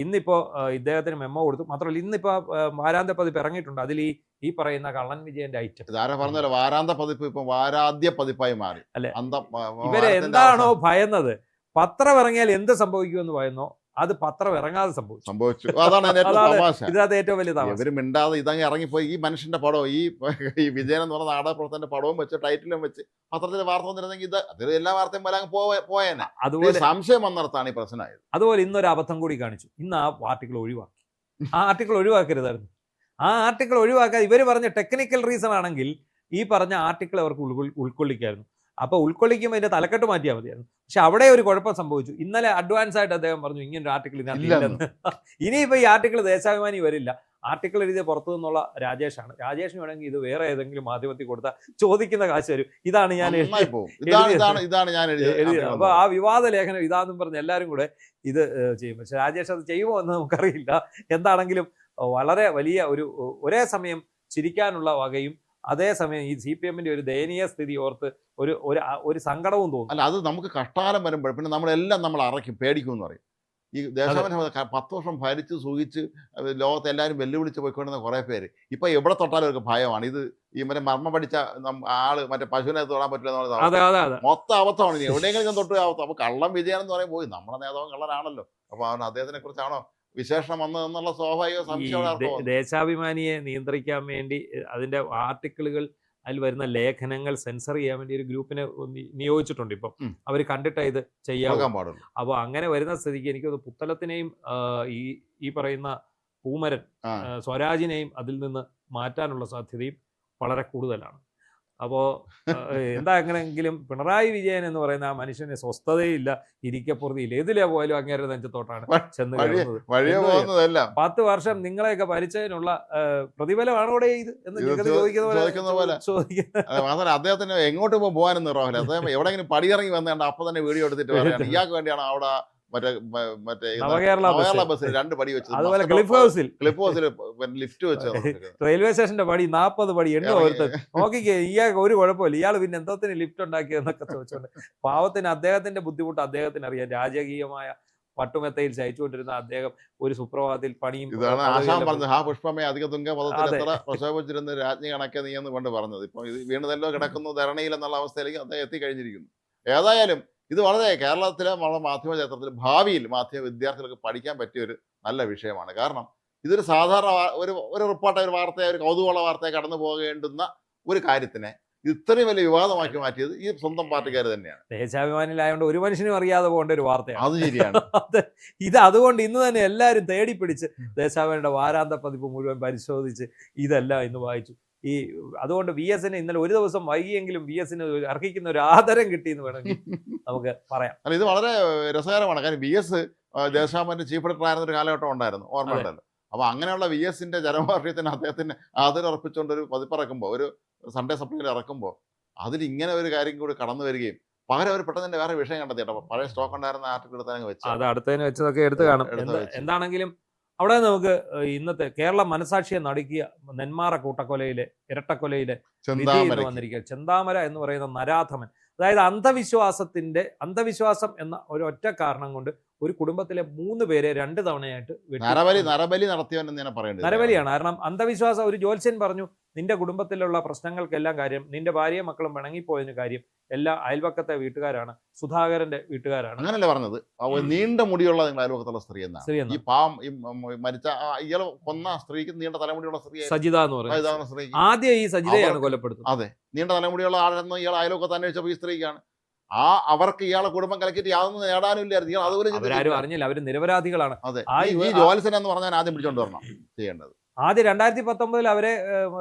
ഇന്നിപ്പോ ഇദ്ദേഹത്തിന് മെമ്മോ കൊടുത്തു. മാത്രമല്ല ഇന്നിപ്പോ വാരാന്ത്യ പതിപ്പ് ഇറങ്ങിയിട്ടുണ്ട്. അതിൽ ഈ പറയുന്ന കള്ളൻ വിജയന്റെ ഐറ്റം ഇതാരാ പറഞ്ഞല്ലോ, വാരാന്ത പതിപ്പ് ഇപ്പൊ വാരാദ്യ പതിപ്പായി മാറി അല്ലെ. ഇവരെ എന്താണോ ഭയന്നത്, പത്രം ഇറങ്ങിയാൽ എന്ത് സംഭവിക്കുമെന്ന് ഭയന്നോ അത് പത്രം ഇറങ്ങാതെ സംഭവിച്ചു. അതാണ് ഇതിനകത്ത് ഏറ്റവും വലിയ തമാശ. ഇവര് മിണ്ടാതെ ഇതങ്ങ് ഇറങ്ങിപ്പോയി. ഈ മനുഷ്യന്റെ പടവും ഈ വിജയൻ എന്ന് പറഞ്ഞ നാടകപ്രവർത്തന്റെ പടവും വെച്ച് ടൈറ്റിലും വെച്ച് പത്രത്തിൽ വാർത്ത വന്നിരുന്നെങ്കിൽ ഇത് അതിൽ എല്ലാ വാർത്തയും പോലെ പോയേനെ. അതുപോലെ സംശയം വന്നിടത്താണ് ഈ പ്രശ്നമായത്. അതുപോലെ ഇന്നൊരു അബദ്ധം കൂടി കാണിച്ചു. ഇന്ന് ആ ആർട്ടിക്കിൾ ഒഴിവാക്കി. ആ ആർട്ടിക്കിൾ ഒഴിവാക്കരുതായിരുന്നു. ആ ആർട്ടിക്കിൾ ഒഴിവാക്കാൻ ഇവർ പറഞ്ഞ ടെക്നിക്കൽ റീസൺ ആണെങ്കിൽ ഈ പറഞ്ഞ ആർട്ടിക്കിൾ അവർക്ക് ഉൾക്കൊള്ളിക്കായിരുന്നു. അപ്പോൾ ഉൾക്കൊള്ളിക്കുമ്പോൾ അതിന്റെ തലക്കെട്ട് മാറ്റിയാൽ മതിയായിരുന്നു. പക്ഷെ അവിടെ ഒരു കുഴപ്പം സംഭവിച്ചു. ഇന്നലെ അഡ്വാൻസ് ആയിട്ട് അദ്ദേഹം പറഞ്ഞു ഇങ്ങനെ ഒരു ആർട്ടിക്കിൾ ഇതിനകത്ത് ഇനിയിപ്പോൾ ഈ ആർട്ടിക്കിൾ ദേശാഭിമാനി വരില്ല. ആർട്ടിക്കിൾ എഴുതിയ പുറത്തു നിന്നുള്ള രാജേഷാണ്. രാജേഷിന് വേണമെങ്കിൽ ഇത് വേറെ ഏതെങ്കിലും മാധ്യമത്തിൽ കൊടുത്താൽ ചോദിക്കുന്ന കാശ് വരും. ഇതാണ് ഞാൻ എഴുതിയത്. അപ്പോൾ ആ വിവാദ ലേഖനം ഇതാണെന്നും പറഞ്ഞ് എല്ലാവരും കൂടെ ഇത് ചെയ്യും. പക്ഷെ രാജേഷ് അത് ചെയ്യുമോ എന്ന് നമുക്കറിയില്ല. എന്താണെങ്കിലും വളരെ വലിയ ഒരേ സമയം ചിരിക്കാനുള്ള വകയും അതേസമയം ഈ CPM-ന്റെ ഒരു ദയനീയ സ്ഥിതി ഓർത്ത് ഒരു സങ്കടവും തോന്നും. അല്ല, അത് നമുക്ക് കഷ്ടാലം വരുമ്പോൾ പിന്നെ നമ്മളെല്ലാം നമ്മൾ അറയ്ക്കും, പേടിക്കും എന്ന് പറയും. ഈ ദേശാഭിമാനി 10 വർഷം ഭരിച്ച് സുഖിച്ച് ലോകത്തെ എല്ലാവരും വെല്ലുവിളിച്ച് പോയിക്കൊണ്ടിരുന്ന കുറേ പേര് ഇപ്പൊ എവിടെ തൊട്ടാലും അവർക്ക് ഭയമാണ്. ഇത് ഈ മറ്റേ മർമ്മ പഠിച്ച ആള് മറ്റേ പശുവിനെ തൊടാൻ പറ്റില്ല, മൊത്തം അബദ്ധമാണ്. എവിടെയെങ്കിലും തൊട്ട് അബദ്ധം. അപ്പൊ കള്ളം വിജയൻ എന്ന് പറയുമ്പോൾ നമ്മുടെ നേതാവും കള്ളനാണല്ലോ. അപ്പൊ അവൻ അദ്ദേഹത്തിനെ കുറിച്ചാണോ വിശേഷണം വന്നതെന്നുള്ള സ്വാഭാവിക സംശയം. ദേശാഭിമാനിയെ നിയന്ത്രിക്കാൻ വേണ്ടി അതിന്റെ ആർട്ടിക്കിളുകൾ, അതിൽ വരുന്ന ലേഖനങ്ങൾ സെൻസർ ചെയ്യാൻ വേണ്ടി ഒരു ഗ്രൂപ്പിനെ നിയോഗിച്ചിട്ടുണ്ട്. ഇപ്പം അവർ കണ്ടിട്ട് ഇത് ചെയ്യാൻ പാടുള്ളൂ. അപ്പോൾ അങ്ങനെ വരുന്ന സ്ഥിതിക്ക് എനിക്കത് പുത്തലത്തിനെയും ഈ പറയുന്ന പൂമരൻ സ്വരാജിനെയും അതിൽ നിന്ന് മാറ്റാനുള്ള സാധ്യതയും വളരെ കൂടുതലാണ്. അപ്പോൾ എന്താണെങ്കിലും പിണറായി വിജയൻ എന്ന് പറയുന്ന ആ മനുഷ്യന് സ്വസ്ഥതയില്ല, ഇരിക്കപ്പുറത്തിയില്ല. എതിലെ പോയാലും അങ്ങേരെ നെഞ്ചത്തോട്ടാണ് ചെന്ന് കയറുന്നത്. 10 വർഷം നിങ്ങളെയൊക്കെ ഭരിച്ചതിനുള്ള പ്രതിഫലമാണോ ഇത് എന്ന് ചോദിക്കുന്ന പോലെ. അദ്ദേഹത്തിന് എങ്ങോട്ട് പോകാനും റോഹല, അദ്ദേഹം എവിടെയെങ്കിലും പടിയിറങ്ങി വന്നേണ്ട അപ്പൊ തന്നെ വീഡിയോ എടുത്തിട്ട് പറയാണ് ഇയാൾക്ക് വേണ്ടിയാണ് അവിടെ നവകേരള ബസ്സിൽ 2 പടി വെച്ചത്. അതുപോലെ ക്ലിഫ് ഹൗസിൽ ലിഫ്റ്റ് വെച്ചത്. റെയിൽവേ സ്റ്റേഷന്റെ പടി 40 പടി എണ്ണ ഓർത്തത് നോക്കിക്കേ. ഇയാൾക്ക് ഒരു കുഴപ്പമില്ല, ഇയാൾ പിന്നെ എന്തോത്തിന് ലിഫ്റ്റ് ഉണ്ടാക്കിയെന്നൊക്കെ ചോദിച്ചോണ്ട് പാവത്തിന് അദ്ദേഹത്തിന്റെ ബുദ്ധിമുട്ട് അദ്ദേഹത്തിന് അറിയാം. രാജകീയമായ പട്ടുമെത്തയിൽ ശയിച്ചുകൊണ്ടിരുന്ന അദ്ദേഹം ഒരു സുപ്രഭാതത്തിൽ പണിയും. ഇതാണ് ആശാൻ പറഞ്ഞത്, ആ പുഷ്പമേ അധിക തുങ്ക പദത്തിൽ എത്ര പ്രശോഭിച്ചിരുന്ന രാജ്ഞി കണക്കെ നീ എന്ന് കൊണ്ട് പറഞ്ഞത്. ഇപ്പൊ ഇത് വീണതല്ലോ കിടക്കുന്നു ധരണിയിൽ എന്നുള്ള അവസ്ഥയിലേക്ക് അദ്ദേഹം എത്തിക്കഴിഞ്ഞിരിക്കുന്നു. ഏതായാലും ഇത് വളരെ കേരളത്തിലെ മാധ്യമ ചരിത്രത്തിൽ ഭാവിയിൽ മാധ്യമ വിദ്യാർത്ഥികൾക്ക് പഠിക്കാൻ പറ്റിയ ഒരു നല്ല വിഷയമാണ്. കാരണം ഇതൊരു സാധാരണ ഒരു റിപ്പോർട്ടായ ഒരു വാർത്തയെ, ഒരു കൗതുകമുള്ള വാർത്തയെ കടന്നു പോകേണ്ടുന്ന ഒരു കാര്യത്തിനെ ഇത്രയും വലിയ വിവാദമാക്കി മാറ്റിയത് ഈ സ്വന്തം പാർട്ടിക്കാർ തന്നെയാണ്. ദേശാഭിമാനിയിലായതുകൊണ്ട് ഒരു മനുഷ്യനും അറിയാതെ പോകേണ്ട ഒരു വാർത്തയാണ്. അത് ശരിയാണ്. ഇത് അതുകൊണ്ട് ഇന്ന് തന്നെ എല്ലാവരും തേടി പിടിച്ച് ദേശാഭിമാനിയുടെ വാരാന്ത പതിപ്പ് മുഴുവൻ പരിശോധിച്ച് ഇതെല്ലാം ഇന്ന് വായിച്ചു. അതുകൊണ്ട് VS-ന് ഇന്നലെ ഒരു ദിവസം വൈകിയെങ്കിലും VS-ന് അർഹിക്കുന്ന ഒരു ആദരം കിട്ടിയെന്ന് വേണമെങ്കിൽ നമുക്ക് പറയാം. അല്ല, ഇത് വളരെ രസകരമാണ്. കാരണം VS ദേശാഭിമാനി ചീഫ് എഡിറ്റർ ആയിരുന്ന ഒരു കാലഘട്ടം ഉണ്ടായിരുന്നു, ഓർമ്മയുണ്ടല്ലോ. അപ്പൊ അങ്ങനെയുള്ള VS-ന്റെ ജനവാർഷികത്തിന് അദ്ദേഹത്തിന് ആദരം അർപ്പിച്ചുകൊണ്ട് ഒരു പതിപ്പിറക്കുമ്പോൾ, ഒരു സൺഡേ സപ്ലൈയിൽ ഇറക്കുമ്പോൾ അതിൽ ഇങ്ങനെ ഒരു കാര്യം കൂടി കടന്നു വരികയും പകരം അവർ പെട്ടെന്ന് വേറെ വിഷയം കണ്ടെത്തി. കേട്ടോ, പഴയ സ്റ്റോക്ക് ഉണ്ടായിരുന്ന ആർട്ടിക്കിൾ എടുത്തങ്ങ് വെച്ചു. അത് അടുത്തതിന് വെച്ചതൊക്കെ എടുത്ത് കാണും. എന്താണെങ്കിലും അവിടെ നമുക്ക് ഇന്നത്തെ കേരള മനസാക്ഷിയെ നടുക്കിയ നെന്മാറ കൂട്ടക്കൊലയിലെ ഇരട്ടക്കൊലയിലെ വിധി വന്നിരിക്കുക. ചെന്താമര എന്ന് പറയുന്ന നരാധമൻ, അതായത് അന്ധവിശ്വാസം എന്ന ഒരു ഒറ്റ കാരണം കൊണ്ട് ഒരു കുടുംബത്തിലെ 3 പേരെ 2 തവണയായിട്ട് നരബലി നടത്തിയവൻ. നരബലിയാണ്. കാരണം അന്ധവിശ്വാസം, ഒരു ജ്യോത്സ്യൻ പറഞ്ഞു നിന്റെ കുടുംബത്തിലുള്ള പ്രശ്നങ്ങൾക്കെല്ലാം കാര്യം നിന്റെ ഭാര്യയും മക്കളും പിണങ്ങിപ്പോയതിന് കാര്യം എല്ലാ അയൽപക്കത്തെ വീട്ടുകാരാണ്, സുധാകരന്റെ വീട്ടുകാരാണ്. അങ്ങനല്ലേ പറഞ്ഞത്, നീണ്ട മുടിയുള്ള നിങ്ങൾ അയൽപക്കത്തുള്ള സ്ത്രീ എന്നാണ്. ഈ പാവം മരിച്ച ഇയാൾ കൊന്ന സ്ത്രീക്ക് നീണ്ട തലമുടിയുള്ള സ്ത്രീ സജിത എന്ന് പറയുന്നത് സ്ത്രീക്ക് ആദ്യം ഈ സജിതയാണ് കൊലപ്പെടുത്തുന്നത്. അതെ, നീണ്ട തലമുടിയുള്ള ആളെന്ന് ഇയാൾ അയൽപക്കത്ത് അന്വേഷിച്ചപ്പോൾ ഈ സ്ത്രീക്കാണ്. അവർക്ക് ഇയാളെ കുടുംബം കലക്കിയിട്ട് യാതൊന്നും നേടാനും ഇല്ലായിരുന്നു. ഇയാൾ അതുപോലെ അവരാരും അറിഞ്ഞില്ല, അവര് നിരപരാധികളാണ്. അതെ, ഈ ജോലിസൻ എന്ന് പറഞ്ഞാൽ ആദ്യം പിടിച്ചോണ്ട് വരണം ചെയ്യേണ്ടത്. ആദ്യം 2019 അവരെ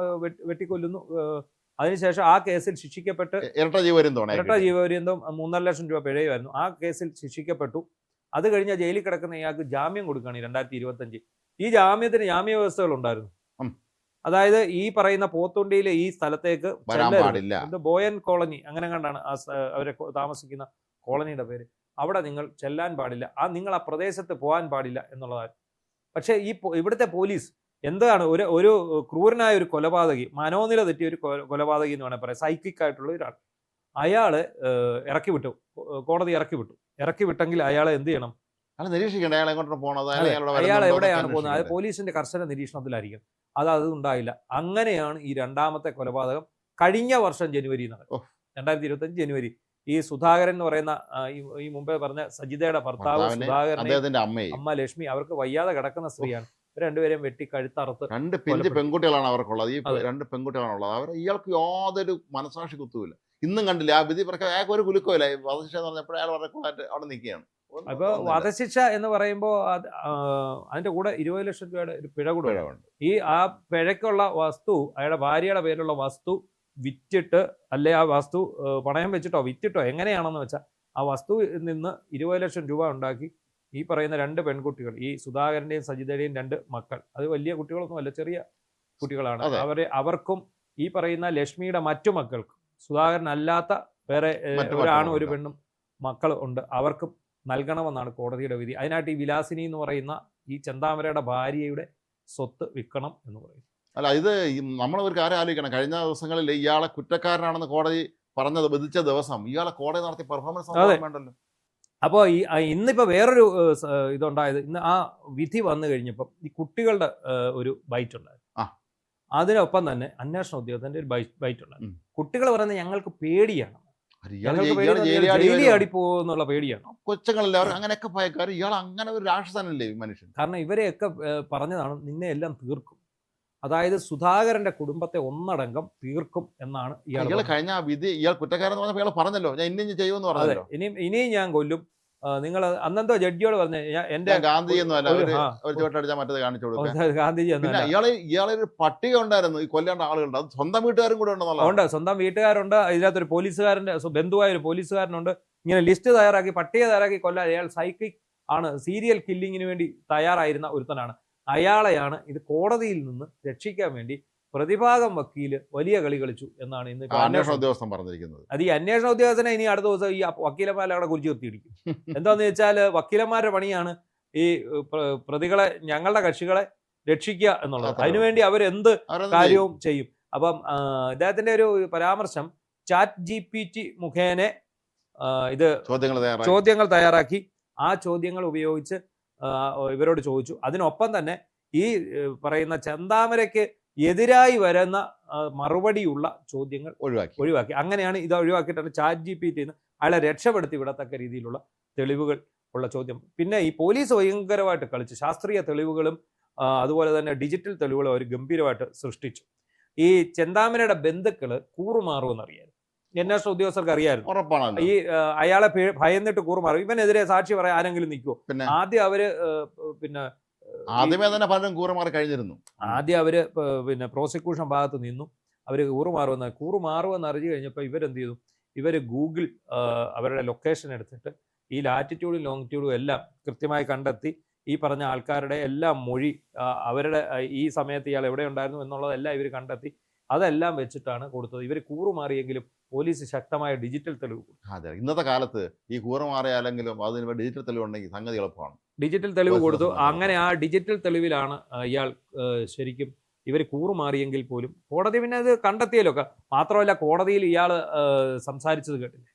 വെട്ടിക്കൊല്ലുന്നു. അതിനുശേഷം ആ കേസിൽ ശിക്ഷിക്കപ്പെട്ട് ഇരട്ട ജീവപര്യന്തം 3.5 ലക്ഷം രൂപ പിഴയുമായിരുന്നു. ആ കേസിൽ ശിക്ഷിക്കപ്പെട്ടു. അത് കഴിഞ്ഞ ജയിലിൽ കിടക്കുന്ന ഇയാൾക്ക് ജാമ്യം കൊടുക്കുകയാണ് 2025. ഈ ജാമ്യത്തിന് ജാമ്യ വ്യവസ്ഥകൾ ഉണ്ടായിരുന്നു. അതായത് ഈ പറയുന്ന പോത്തുണ്ടിയിലെ ഈ സ്ഥലത്തേക്ക് ബോയൻ കോളനി അങ്ങനെ കണ്ടാണ് അവരെ താമസിക്കുന്ന കോളനിയുടെ പേര്. അവിടെ നിങ്ങൾ ചെല്ലാൻ പാടില്ല, നിങ്ങൾ ആ പ്രദേശത്ത് പോകാൻ പാടില്ല എന്നുള്ളതാണ്. പക്ഷേ ഇവിടുത്തെ പോലീസ് എന്താണ്, ഒരു ക്രൂരനായ ഒരു കൊലപാതകി, മനോനില തെറ്റിയ ഒരു കൊലപാതകി എന്ന് വേണമെങ്കിൽ പറയാം, സൈക്കിക് ആയിട്ടുള്ള ഒരാൾ, അയാള് ഇറക്കി വിട്ടു, കോടതി ഇറക്കി വിട്ടെങ്കിൽ അയാളെ എന്ത് ചെയ്യണം? അയാൾ എവിടെയാണ് പോകുന്നത്? അത് പോലീസിന്റെ കർശന നിരീക്ഷണത്തിലായിരിക്കും. അത് ഉണ്ടായില്ല. അങ്ങനെയാണ് ഈ രണ്ടാമത്തെ കൊലപാതകം കഴിഞ്ഞ വർഷം ജനുവരി നടക്കും. 2025 ജനുവരി. ഈ സുധാകരൻ എന്ന് പറയുന്ന ഈ മുമ്പേ പറഞ്ഞ സജിതയുടെ ഭർത്താവ് സുധാകരൻ, അമ്മ ലക്ഷ്മി, അവർക്ക് വയ്യാതെ കിടക്കുന്ന സ്ത്രീയാണ്. രണ്ടുപേരെയും വെട്ടി കഴുത്തറുത്ത് 2 പിഞ്ച് പെൺകുട്ടികളാണ് അവർക്കുള്ളത്. ഈ 2 പെൺകുട്ടികളാണുള്ളത്. അവർ ഇയാൾക്ക് യാതൊരു മനസാക്ഷി കുത്തുമില്ല. ഇന്നും കണ്ടില്ല ആ വിധി പ്രഖ്യാപനം. അയാൾക്ക് ഒരു കുലുക്കമില്ല. വധശിക്ഷ എന്ന് പറഞ്ഞപ്പോൾ അയാൾ അവിടെ നിൽക്കുകയാണ്. അപ്പൊ വധശിക്ഷ എന്ന് പറയുമ്പോൾ അതിന്റെ കൂടെ 20 ലക്ഷം രൂപയുടെ ഒരു പിഴ കൂടെ ഉണ്ട്. ആ പിഴയ്ക്കുള്ള വസ്തു, അയാളുടെ ഭാര്യയുടെ പേരിലുള്ള വസ്തു വിറ്റിട്ട്, അല്ലെ ആ വസ്തു പണയം വെച്ചിട്ടോ വിറ്റിട്ടോ എങ്ങനെയാണെന്ന് വെച്ചാൽ ആ വസ്തുവിൽ നിന്ന് 20 ലക്ഷം രൂപ ഉണ്ടാക്കി ഈ പറയുന്ന 2 പെൺകുട്ടികൾ, ഈ സുധാകരന്റെയും സജിതയുടെയും 2 മക്കൾ, അത് വലിയ കുട്ടികളൊന്നുമല്ല, ചെറിയ കുട്ടികളാണ്. അവർക്കും ഈ പറയുന്ന ലക്ഷ്മിയുടെ മറ്റു മക്കൾക്കും, സുധാകരൻ അല്ലാത്ത വേറെ ഒരാണും ഒരു പെണ്ണും മക്കൾ ഉണ്ട്, അവർക്കും നൽകണമെന്നാണ് കോടതിയുടെ വിധി. അതിനായിട്ട് ഈ വിലാസിനി എന്ന് പറയുന്ന ഈ ചെന്താമരയുടെ ഭാര്യയുടെ സ്വത്ത് വിൽക്കണം എന്ന് പറയും. അല്ല, ഇത് നമ്മൾ ഒരു കാര്യം ആലോചിക്കണം. കഴിഞ്ഞ ദിവസങ്ങളിൽ ഇയാളെ കുറ്റക്കാരനാണെന്ന് കോടതി പറഞ്ഞത് വിധിച്ച ദിവസം ഇയാളെ കോടതി നടത്തിയ പെർഫോമൻസ് വേണ്ടല്ലോ. അപ്പോൾ ഇന്നിപ്പോൾ വേറൊരു ഇതുണ്ടായത്, ഇന്ന് ആ വിധി വന്നു കഴിഞ്ഞപ്പം ഈ കുട്ടികളുടെ ഒരു ബൈറ്റ് ഉണ്ടായിരുന്നു. അതിനൊപ്പം തന്നെ അന്വേഷണ ഉദ്യോഗസ്ഥന്റെ ഒരു ബൈറ്റ് ഉണ്ടായിരുന്നു. കുട്ടികൾ പറയുന്നത് ഞങ്ങൾക്ക് പേടിയാണ്, ജയിലി അടിപ്പോന്നുള്ള പേടിയാണ്. കൊച്ചുങ്ങളെല്ലാവരും അങ്ങനെയൊക്കെ ഭയക്കാർ. ഇയാൾ അങ്ങനെ ഒരു രാക്ഷസനല്ലേ മനുഷ്യൻ. കാരണം ഇവരെയൊക്കെ പറഞ്ഞതാണ് നിന്നെ എല്ലാം തീർക്കും, അതായത് സുധാകരന്റെ കുടുംബത്തെ ഒന്നടങ്കം തീർക്കും എന്നാണ് ഇയാൾ കഴിഞ്ഞ വിധി. ഇയാൾ കുറ്റക്കാരെന്ന് പറഞ്ഞപ്പോൾ ഇയാൾ പറഞ്ഞല്ലോ ഞാൻ ഇനി ചെയ്യുമെന്ന് പറഞ്ഞല്ലോ, ഇനിയും ഞാൻ കൊല്ലും. നിങ്ങൾ അന്നെന്തോ ജഡ്ജിയോട് പറഞ്ഞ എന്റെ ഗാന്ധിയൊന്നും അല്ല മറ്റേത് കാണിച്ചു കൊടുക്കും ഗാന്ധിജി. ഇയാളൊരു പട്ടിക ഉണ്ടായിരുന്നു ഈ കൊല്ലേണ്ട ആളുകളുണ്ട്. അത് സ്വന്തം വീട്ടുകാരും കൂടെ ഉണ്ട്, സ്വന്തം വീട്ടുകാരുണ്ട്. ഇതിനകത്തൊരു പോലീസുകാരന്റെ ബന്ധുവായ ഒരു പോലീസുകാരനുണ്ട്. ഇങ്ങനെ ലിസ്റ്റ് തയ്യാറാക്കി, പട്ടിക തയ്യാറാക്കി കൊല്ലാൻ. അയാൾ സൈക്കിക് ആണ്, സീരിയൽ കില്ലിങ്ങിന് വേണ്ടി തയ്യാറായിരുന്ന ഒരുത്തനാണ്. അയാളെയാണ് ഇത് കോടതിയിൽ നിന്ന് രക്ഷിക്കാൻ വേണ്ടി പ്രതിഭാഗം വക്കീല് വലിയ കളി കളിച്ചു എന്നാണ് ഇന്ന് അന്വേഷണ ഉദ്യോഗസ്ഥൻ പറഞ്ഞിരിക്കുന്നത്. അത് ഈ അന്വേഷണ ഉദ്യോഗസ്ഥനെ ഇനി അടുത്ത ദിവസം ഈ വക്കീലന്മാരെ അവിടെ കുറിച്ച് നിർത്തിയിടിക്കും. എന്താന്ന് വെച്ചാൽ വക്കീലന്മാരുടെ പണിയാണ് ഈ പ്രതികളെ, ഞങ്ങളുടെ കക്ഷികളെ രക്ഷിക്കുക എന്നുള്ളത്. അതിനുവേണ്ടി അവരെന്ത് കാര്യവും ചെയ്യും. അപ്പം ഇദ്ദേഹത്തിന്റെ ഒരു പരാമർശം, ചാറ്റ് GPT മുഖേന ഇത് ചോദ്യങ്ങൾ തയ്യാറാക്കി, ആ ചോദ്യങ്ങൾ ഉപയോഗിച്ച് ഇവരോട് ചോദിച്ചു. അതിനൊപ്പം തന്നെ ഈ പറയുന്ന ചെന്താമരയ്ക്ക് എതിരായി വരുന്ന മറുപടിയുള്ള ചോദ്യങ്ങൾ ഒഴിവാക്കി. അങ്ങനെയാണ് ഇത് ഒഴിവാക്കിയിട്ടാണ് ചാറ്റ് GPT അയാളെ രക്ഷപ്പെടുത്തി വിടത്തക്ക രീതിയിലുള്ള തെളിവുകൾ ഉള്ള ചോദ്യം. പിന്നെ ഈ പോലീസ് ഭയങ്കരമായിട്ട് കളിച്ചു. ശാസ്ത്രീയ തെളിവുകളും അതുപോലെ തന്നെ ഡിജിറ്റൽ തെളിവുകളും അവർ ഗംഭീരമായിട്ട് സൃഷ്ടിച്ചു. ഈ ചെന്താമരയുടെ ബന്ധുക്കള് കൂറുമാറുമെന്നറിയായിരുന്നു, അന്വേഷണ ഉദ്യോഗസ്ഥർക്ക് അറിയായിരുന്നു. ഈ അയാളെ ഭയന്നിട്ട് കൂറുമാറും, ഇവനെതിരെ സാക്ഷി പറയാൻ ആരെങ്കിലും നിൽക്കുമോ? ആദ്യം അവര് ആദ്യമേ തന്നെ പലരും കൂറുമാറി കഴിഞ്ഞിരുന്നു. ആദ്യം അവര് പ്രോസിക്യൂഷൻ ഭാഗത്ത് നിന്നു. അവര് കൂറുമാറുമെന്ന് അറിഞ്ഞു കഴിഞ്ഞപ്പോൾ ഇവരെന്ത് ചെയ്തു? ഇവര് ഗൂഗിൾ അവരുടെ ലൊക്കേഷൻ എടുത്തിട്ട് ഈ ലാറ്റിറ്റ്യൂഡും ലോങ്ങിറ്റ്യൂഡും എല്ലാം കൃത്യമായി കണ്ടെത്തി ഈ പറഞ്ഞ ആൾക്കാരുടെ എല്ലാം മൊഴി, അവരുടെ ഈ സമയത്ത് ഇയാൾ എവിടെ ഉണ്ടായിരുന്നു എന്നുള്ളതെല്ലാം ഇവർ കണ്ടെത്തി. അതെല്ലാം വെച്ചിട്ടാണ് കൊടുത്തത്. ഇവർ കൂറുമാറിയെങ്കിലും പോലീസ് ശക്തമായ ഡിജിറ്റൽ തെളിവ് കൊടുത്തു. അതെ, ഇന്നത്തെ കാലത്ത് ഈ കൂറുമാറിയാലെങ്കിലും അതിന് ഡിജിറ്റൽ തെളിവ് ഉണ്ടെങ്കിൽ സംഗതി എളുപ്പമാണ്. ഡിജിറ്റൽ തെളിവ് കൊടുത്തു. അങ്ങനെ ആ ഡിജിറ്റൽ തെളിവിലാണ് ഇയാൾ ശരിക്കും ഇവർ കൂറുമാറിയെങ്കിൽ പോലും കോടതി പിന്നെ അത് കണ്ടെത്തിയല്ലോ. മാത്രമല്ല കോടതിയിൽ ഇയാൾ സംസാരിച്ചത് കേട്ടില്ലേ?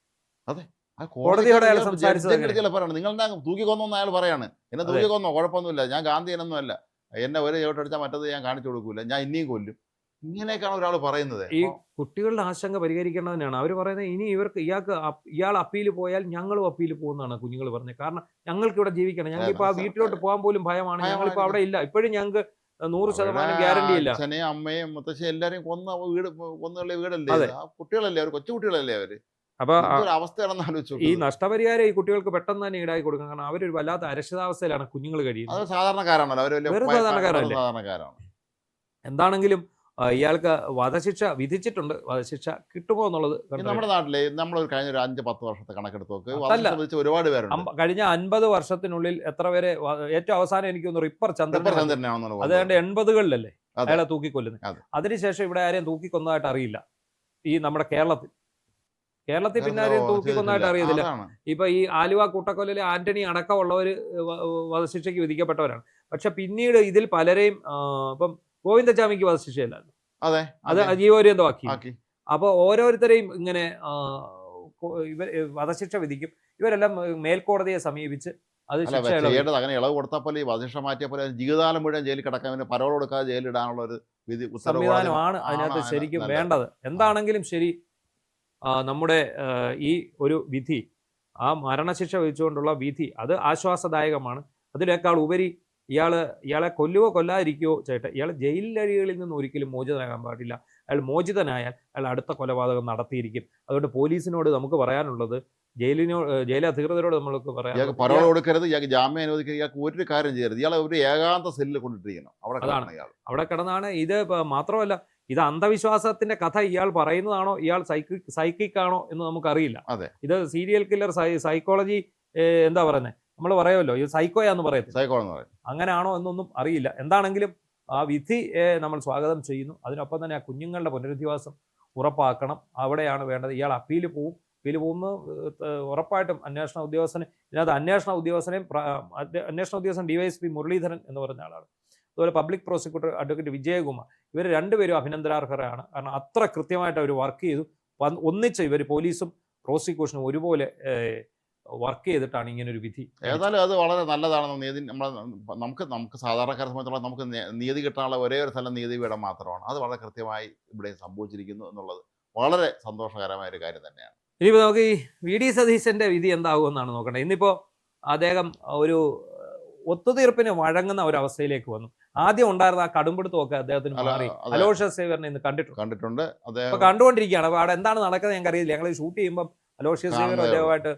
അതെ, കോടതിയോടെ അയാൾ സംസാരിച്ചത് നിങ്ങൾ എന്താ തൂക്കിക്കൊന്നോന്ന് അയാൾ പറയാണ്. എന്നെ തൂക്കിക്കൊന്നോ, കുഴപ്പമൊന്നുമില്ല, ഞാൻ ഗാന്ധിയനൊന്നും അല്ല, എന്നെ ഒരു ചോട്ടടിച്ചാൽ മറ്റത് ഞാൻ കാണിച്ചു കൊടുക്കൂല, ഞാൻ ഇനിയും കൊല്ലും. ഇങ്ങനെയൊക്കെയാണ് ഒരാൾ പറയുന്നത്. ഈ കുട്ടികളുടെ ആശങ്ക പരിഹരിക്കേണ്ടതന്നെയാണ്. അവർ പറയുന്നത് ഇനി ഇയാൾ അപ്പീൽ പോയാൽ ഞങ്ങളും അപ്പീൽ പോകുന്നതാണ് കുഞ്ഞുങ്ങൾ പറഞ്ഞത്. കാരണം ഞങ്ങൾക്ക് ഇവിടെ ജീവിക്കണം, ഞങ്ങളിപ്പോൾ ആ വീട്ടിലോട്ട് പോകാൻ പോലും ഭയമാണ്, ഞങ്ങളിപ്പോൾ അവിടെ ഇല്ല, ഇപ്പോഴും ഞങ്ങൾക്ക് 100% ഗ്യാരണ്ടി ഇല്ല. അച്ഛനെയും അമ്മയും മുത്തശ്ശിയും എല്ലാരെയും കൊന്നുള്ള വീടല്ലേ, ആ കുട്ടികളല്ലേ, അവർ കൊച്ചു കുട്ടികളല്ലേ അവര്. അപ്പൊ അവസ്ഥയാണെന്ന് ആലോചിച്ചു. ഈ നഷ്ടപരിഹാരം ഈ കുട്ടികൾക്ക് പെട്ടെന്ന് തന്നെ ഈടാക്കി കൊടുക്കണം. കാരണം അവരൊരു വല്ലാത്ത അരക്ഷിതാവസ്ഥയിലാണ് കുഞ്ഞുങ്ങൾ കഴിയുന്നത്. അത് സാധാരണക്കാരാണല്ലോ, വെറും സാധാരണക്കാരാണ്. എന്താണെങ്കിലും ഇയാൾക്ക് വധശിക്ഷ വിധിച്ചിട്ടുണ്ട്. വധശിക്ഷ കിട്ടുമോ എന്നുള്ളത് നമ്മുടെ നാട്ടിലെ നമ്മളൊരു കഴിഞ്ഞ ഒരു 5-10 വർഷത്തെ കണക്കെടുത്ത് നോക്ക്, ഒരുപാട് പേരുണ്ട്. കഴിഞ്ഞ 50 വർഷത്തിനുള്ളിൽ എത്ര പേരെ ഏറ്റവും അവസാനം എനിക്ക് തോന്നുന്നു റിപ്പർ ചന്ദ്രൻ, അതുകൊണ്ട് 80കളിലല്ലേ അയാളെ തൂക്കിക്കൊല്ലുന്നത്. അതിനുശേഷം ഇവിടെ ആരെയും തൂക്കിക്കൊന്നതായിട്ട് അറിയില്ല ഈ നമ്മുടെ കേരളത്തിൽ പിന്നെ ആരെയും തൂക്കിക്കൊന്നതായിട്ട് അറിയത്തില്ല. ഇപ്പൊ ഈ ആലുവ കൂട്ടക്കൊല്ലിലെ ആന്റണി അടക്കമുള്ളവർ വധശിക്ഷയ്ക്ക് വിധിക്കപ്പെട്ടവരാണ്. പക്ഷെ പിന്നീട് ഇതിൽ പലരെയും ഇപ്പം ഗോവിന്ദചാമിക്ക് വധശിക്ഷയല്ലായിരുന്നു, അത് ജീവപര്യന്തമാക്കി. അപ്പൊ ഓരോരുത്തരെയും ഇങ്ങനെ വധശിക്ഷ വിധിക്കും. ഇവരെല്ലാം മേൽക്കോടതിയെ സമീപിച്ച് അത് ഇളവ് കൊടുത്താൽ പോലെ ഈ വധശിക്ഷ മാറ്റിയ പോലെ ജീവിതകാലം മുഴുവൻ ജയിലിൽ കിടക്കാൻ, പരോൾ കൊടുക്കാതെ ജയിലിടാനുള്ള ഒരു വിധി സംവിധാനമാണ് അതിനകത്ത് ശരിക്കും വേണ്ടത്. എന്താണെങ്കിലും ശരി, നമ്മുടെ ഈ ഒരു വിധി, ആ മരണശിക്ഷ വിധിച്ചുകൊണ്ടുള്ള വിധി, അത് ആശ്വാസദായകമാണ്. അതിനേക്കാൾ ഉപരി ഇയാളെ കൊല്ലുവോ കൊല്ലാതിരിക്കുകയോ ചെയ്യട്ടെ, ഇയാൾ ജയിലഴികളിൽ നിന്ന് ഒരിക്കലും മോചിതനാകാൻ പാടില്ല. അയാൾ മോചിതനായാൽ അയാൾ അടുത്ത കൊലപാതകം നടത്തിയിരിക്കും. അതുകൊണ്ട് പോലീസിനോട് നമുക്ക് പറയാനുള്ളത്, ജയിലധികൃതരോട് നമ്മൾക്ക് പറയാം, പരോൾ കൊടുക്കരുത്, ഇയാൾക്ക് ജാമ്യം അനുവദിക്കരുത്, ഇയാൾക്ക് ഒരു കാര്യം ചെയ്യരുത്, ഇയാളെ ഒരു ഏകാന്ത സെല്ലിൽ കൊണ്ടിട്ടിരിക്കണം. അവിടെ കിടന്നാണ് ഇത്. മാത്രമല്ല, ഇത് അന്ധവിശ്വാസത്തിന്റെ കഥ ഇയാൾ പറയുന്നതാണോ, ഇയാൾ സൈക്കിക് ആണോ എന്ന് നമുക്കറിയില്ല. ഇത് സീരിയൽ കില്ലർ സൈക്കോളജി എന്താ പറയുന്നത്, നമ്മൾ പറയുമല്ലോ ഇത് സൈക്കോയാന്ന് പറയത്തില്ല, അങ്ങനെയാണോ എന്നൊന്നും അറിയില്ല. എന്താണെങ്കിലും ആ വിധി നമ്മൾ സ്വാഗതം ചെയ്യുന്നു. അതിനൊപ്പം തന്നെ ആ കുഞ്ഞുങ്ങളുടെ പുനരധിവാസം ഉറപ്പാക്കണം, അവിടെയാണ് വേണ്ടത്. ഇയാൾ അപ്പീൽ പോകുമ്പോൾ ഉറപ്പായിട്ടും അന്വേഷണ ഉദ്യോഗസ്ഥന് ഇതിനകത്ത് അന്വേഷണ ഉദ്യോഗസ്ഥൻ DYSP മുരളീധരൻ എന്ന് പറഞ്ഞ ആളാണ്. അതുപോലെ പബ്ലിക് പ്രോസിക്യൂട്ടർ അഡ്വക്കേറ്റ് വിജയകുമാർ, ഇവർ രണ്ടുപേരും അഭിനന്ദനാർഹരാണ്. കാരണം അത്ര കൃത്യമായിട്ട് അവർ വർക്ക് ചെയ്തു. ഒന്നിച്ച് ഇവർ പോലീസും പ്രോസിക്യൂഷനും ഒരുപോലെ വർക്ക് ചെയ്തിട്ടാണ് ഇങ്ങനൊരു വിധി. ഏതായാലും അത് വളരെ നല്ലതാണ്. നമുക്ക് സാധാരണക്കാരെ സംബന്ധിച്ചോളം നമുക്ക് നീതി കിട്ടാനുള്ള ഒരേ ഒരു സ്ഥലം നീതിപീഠം മാത്രമാണ്. അത് വളരെ കൃത്യമായി ഇവിടെ സംഭവിച്ചിരിക്കുന്നു എന്നുള്ളത് വളരെ സന്തോഷകരമായ ഒരു കാര്യം തന്നെയാണ്. ഇനിയിപ്പോൾ നമുക്ക് ഈ VD സതീശന്റെ വിധി എന്താകുമെന്നാണ് നോക്കേണ്ടത്. ഇന്നിപ്പോൾ അദ്ദേഹം ഒരു ഒത്തുതീർപ്പിന് വഴങ്ങുന്ന ഒരു അവസ്ഥയിലേക്ക് വന്നു. ആദ്യം ഉണ്ടായിരുന്ന ആ കടുംപിടുത്തമൊക്കെ അദ്ദേഹത്തിന് മാറി. അലോഷ്യസ് സേവ്യറിനെ ഇന്ന് കണ്ടിട്ടുണ്ട്, കണ്ടുകൊണ്ടിരിക്കുകയാണ്. അപ്പോൾ അവിടെ എന്താണ് നടക്കുന്നത് ഞങ്ങൾക്ക് അറിയില്ല. ഞങ്ങൾ ഷൂട്ട് ചെയ്യുമ്പോൾ അലോഷ്യസ് സേവ്യർ അദ്ദേഹമായിട്ട്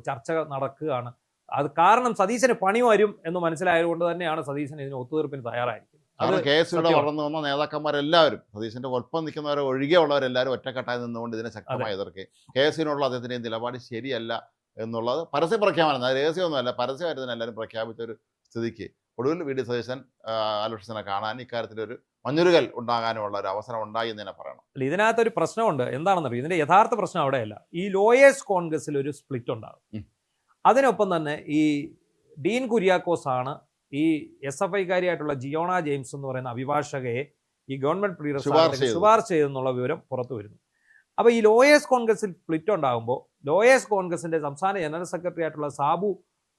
ചർച്ച നടക്കുകയാണ്. അത് കാരണം സതീശന് പണി വരും എന്ന് മനസ്സിലായതുകൊണ്ട് തന്നെയാണ് സതീശൻ ഇതിന് ഒത്തുതീർപ്പിന് തയ്യാറായിരിക്കുന്നത്. കേസിലൂടെ വളർന്നു വന്ന നേതാക്കന്മാരെല്ലാവരും, സതീശന്റെ ഒപ്പം നിൽക്കുന്നവരെ ഒഴികെയുള്ളവരെല്ലാവരും ഒറ്റക്കെട്ടായി നിന്നുകൊണ്ട് ഇതിനെ ശക്തമായി എതിർക്കുക. കേസിനുള്ള അദ്ദേഹത്തിന്റെ നിലപാട് ശരിയല്ല എന്നുള്ളത് പരസ്യ പ്രഖ്യാപനം, അത് രഹസ്യമൊന്നുമല്ല, പരസ്യമായിട്ട് തന്നെ എല്ലാവരും പ്രഖ്യാപിച്ച ഒരു സ്ഥിതിക്ക് ഒടുവിൽ VD സതീശൻ അലോഷ്യസിനെ കാണാൻ ഇക്കാര്യത്തിലൊരു മഞ്ഞുരുകൽ ഉണ്ടാകാനുമുള്ള ഒരു അവസരം ഉണ്ടായി എന്ന് തന്നെ പറയണം. ഇതിനകത്തൊരു പ്രശ്നമുണ്ട്. എന്താണെന്നറിയോ, ഇതിന്റെ യഥാർത്ഥ പ്രശ്നം അവിടെയല്ല. ഈ ലോയേഴ്സ് കോൺഗ്രസിൽ ഒരു സ്പ്ലിറ്റ് ഉണ്ടാകും. അതിനൊപ്പം തന്നെ ഈ ഡീൻ കുര്യാക്കോസ് ആണ് ഈ SFIക്കാരിയായിട്ടുള്ള ജിയോണ ജെയിംസ് എന്ന് പറയുന്ന അഭിഭാഷകയെ ഈ ഗവൺമെന്റ് പ്രീ ശുപാർശ ചെയ്തെന്നുള്ള വിവരം പുറത്തു വരുന്നു. അപ്പോൾ ഈ ലോയേഴ്സ് കോൺഗ്രസിൽ സ്പ്ലിറ്റ് ഉണ്ടാകുമ്പോൾ ലോയേഴ്സ് കോൺഗ്രസിന്റെ സംസ്ഥാന ജനറൽ സെക്രട്ടറി ആയിട്ടുള്ള സാബു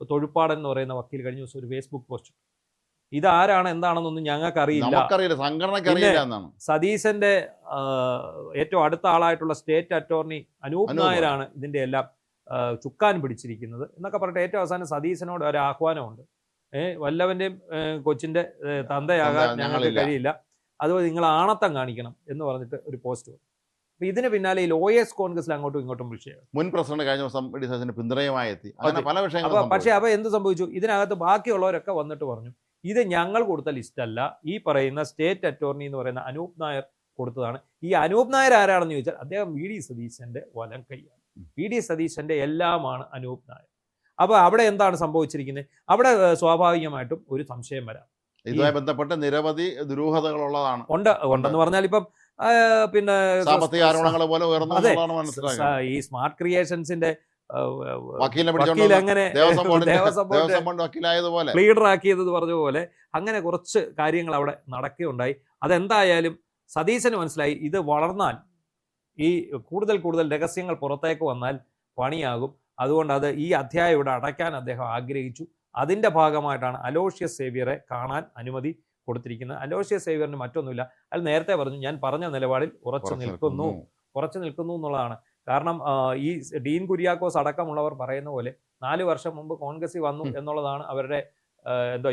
തൊഴുപ്പാടൻ എന്ന് പറയുന്ന വക്കീൽ കഴിഞ്ഞ ദിവസം ഒരു ഫേസ്ബുക്ക് പോസ്റ്റ്, ഇതാരാണ് എന്താണെന്നൊന്നും ഞങ്ങൾക്ക് അറിയില്ല. സതീശന്റെ ഏറ്റവും അടുത്ത ആളായിട്ടുള്ള സ്റ്റേറ്റ് അറ്റോർണി അനൂപ് നായരാണ് ഇതിന്റെ എല്ലാം ചുക്കാൻ പിടിച്ചിരിക്കുന്നത് എന്നൊക്കെ പറഞ്ഞിട്ട് ഏറ്റവും അവസാനം സതീശനോട് ഒരു ആഹ്വാനമുണ്ട്. വല്ലവന്റെയും കൊച്ചിന്റെ തന്തയാകാൻ ഞങ്ങൾക്ക് കഴിയില്ല, അതുപോലെ നിങ്ങൾ ആണത്തം കാണിക്കണം എന്ന് പറഞ്ഞിട്ട് ഒരു പോസ്റ്റ് വന്നു. അപ്പൊ ഇതിന് പിന്നാലെ ഈ ലോയേഴ്സ് കോൺഗ്രസിൽ അങ്ങോട്ടും ഇങ്ങോട്ടും വിഷയം, മുൻ പ്രസിഡന്റ് കഴിഞ്ഞ ദിവസം പിന്തുണയുമായി എത്തി, പല വിഷയങ്ങളും. പക്ഷേ അപ്പൊ എന്ത് സംഭവിച്ചു, ഇതിനകത്ത് ബാക്കിയുള്ളവരൊക്കെ വന്നിട്ട് പറഞ്ഞു ഇത് ഞങ്ങൾ കൊടുത്ത ലിസ്റ്റ് അല്ല, ഈ പറയുന്ന സ്റ്റേറ്റ് അറ്റോർണി എന്ന് പറയുന്ന അനൂപ് നായർ കൊടുത്തതാണ്. ഈ അനൂപ് നായർ ആരാണെന്ന് ചോദിച്ചാൽ അദ്ദേഹം VD സതീശന്റെ വലം കൈയാണ്. VD സതീശന്റെ എല്ലാമാണ് അനൂപ് നായർ. അപ്പൊ അവിടെ എന്താണ് സംഭവിച്ചിരിക്കുന്നത്, അവിടെ സ്വാഭാവികമായിട്ടും ഒരു സംശയം വരാം. ഇതുമായി ബന്ധപ്പെട്ട് നിരവധി ദുരൂഹതകളുള്ളതാണ്. ഉണ്ടെന്ന് പറഞ്ഞാൽ ഇപ്പം പിന്നെ ഈ സ്മാർട്ട് ക്രിയേഷൻസിന്റെ വക്കീൽ എങ്ങനെ ലീഡർ ആക്കിയത് പറഞ്ഞ പോലെ അങ്ങനെ കുറച്ച് കാര്യങ്ങൾ അവിടെ നടക്കുകയുണ്ടായി. അതെന്തായാലും സതീശന് മനസ്സിലായി ഇത് വളർന്നാൽ ഈ കൂടുതൽ രഹസ്യങ്ങൾ പുറത്തേക്ക് വന്നാൽ പണിയാകും. അതുകൊണ്ട് അത് ഈ അധ്യായം ഇവിടെ അടയ്ക്കാൻ അദ്ദേഹം ആഗ്രഹിച്ചു. അതിൻ്റെ ഭാഗമായിട്ടാണ് അലോഷ്യസ് സേവ്യറെ കാണാൻ അനുമതി കൊടുത്തിരിക്കുന്നത്. അലോഷ്യസ് സേവ്യറിന് മറ്റൊന്നുമില്ല, അയാൾ നേരത്തെ പറഞ്ഞു ഞാൻ പറഞ്ഞ നിലപാടിൽ ഉറച്ചു നിൽക്കുന്നു എന്നുള്ളതാണ്. കാരണം ഈ ഡീൻ കുര്യാക്കോസ് അടക്കമുള്ളവർ പറയുന്ന പോലെ 4 വർഷം മുമ്പ് കോൺഗ്രസിൽ വന്നു എന്നുള്ളതാണ് അവരുടെ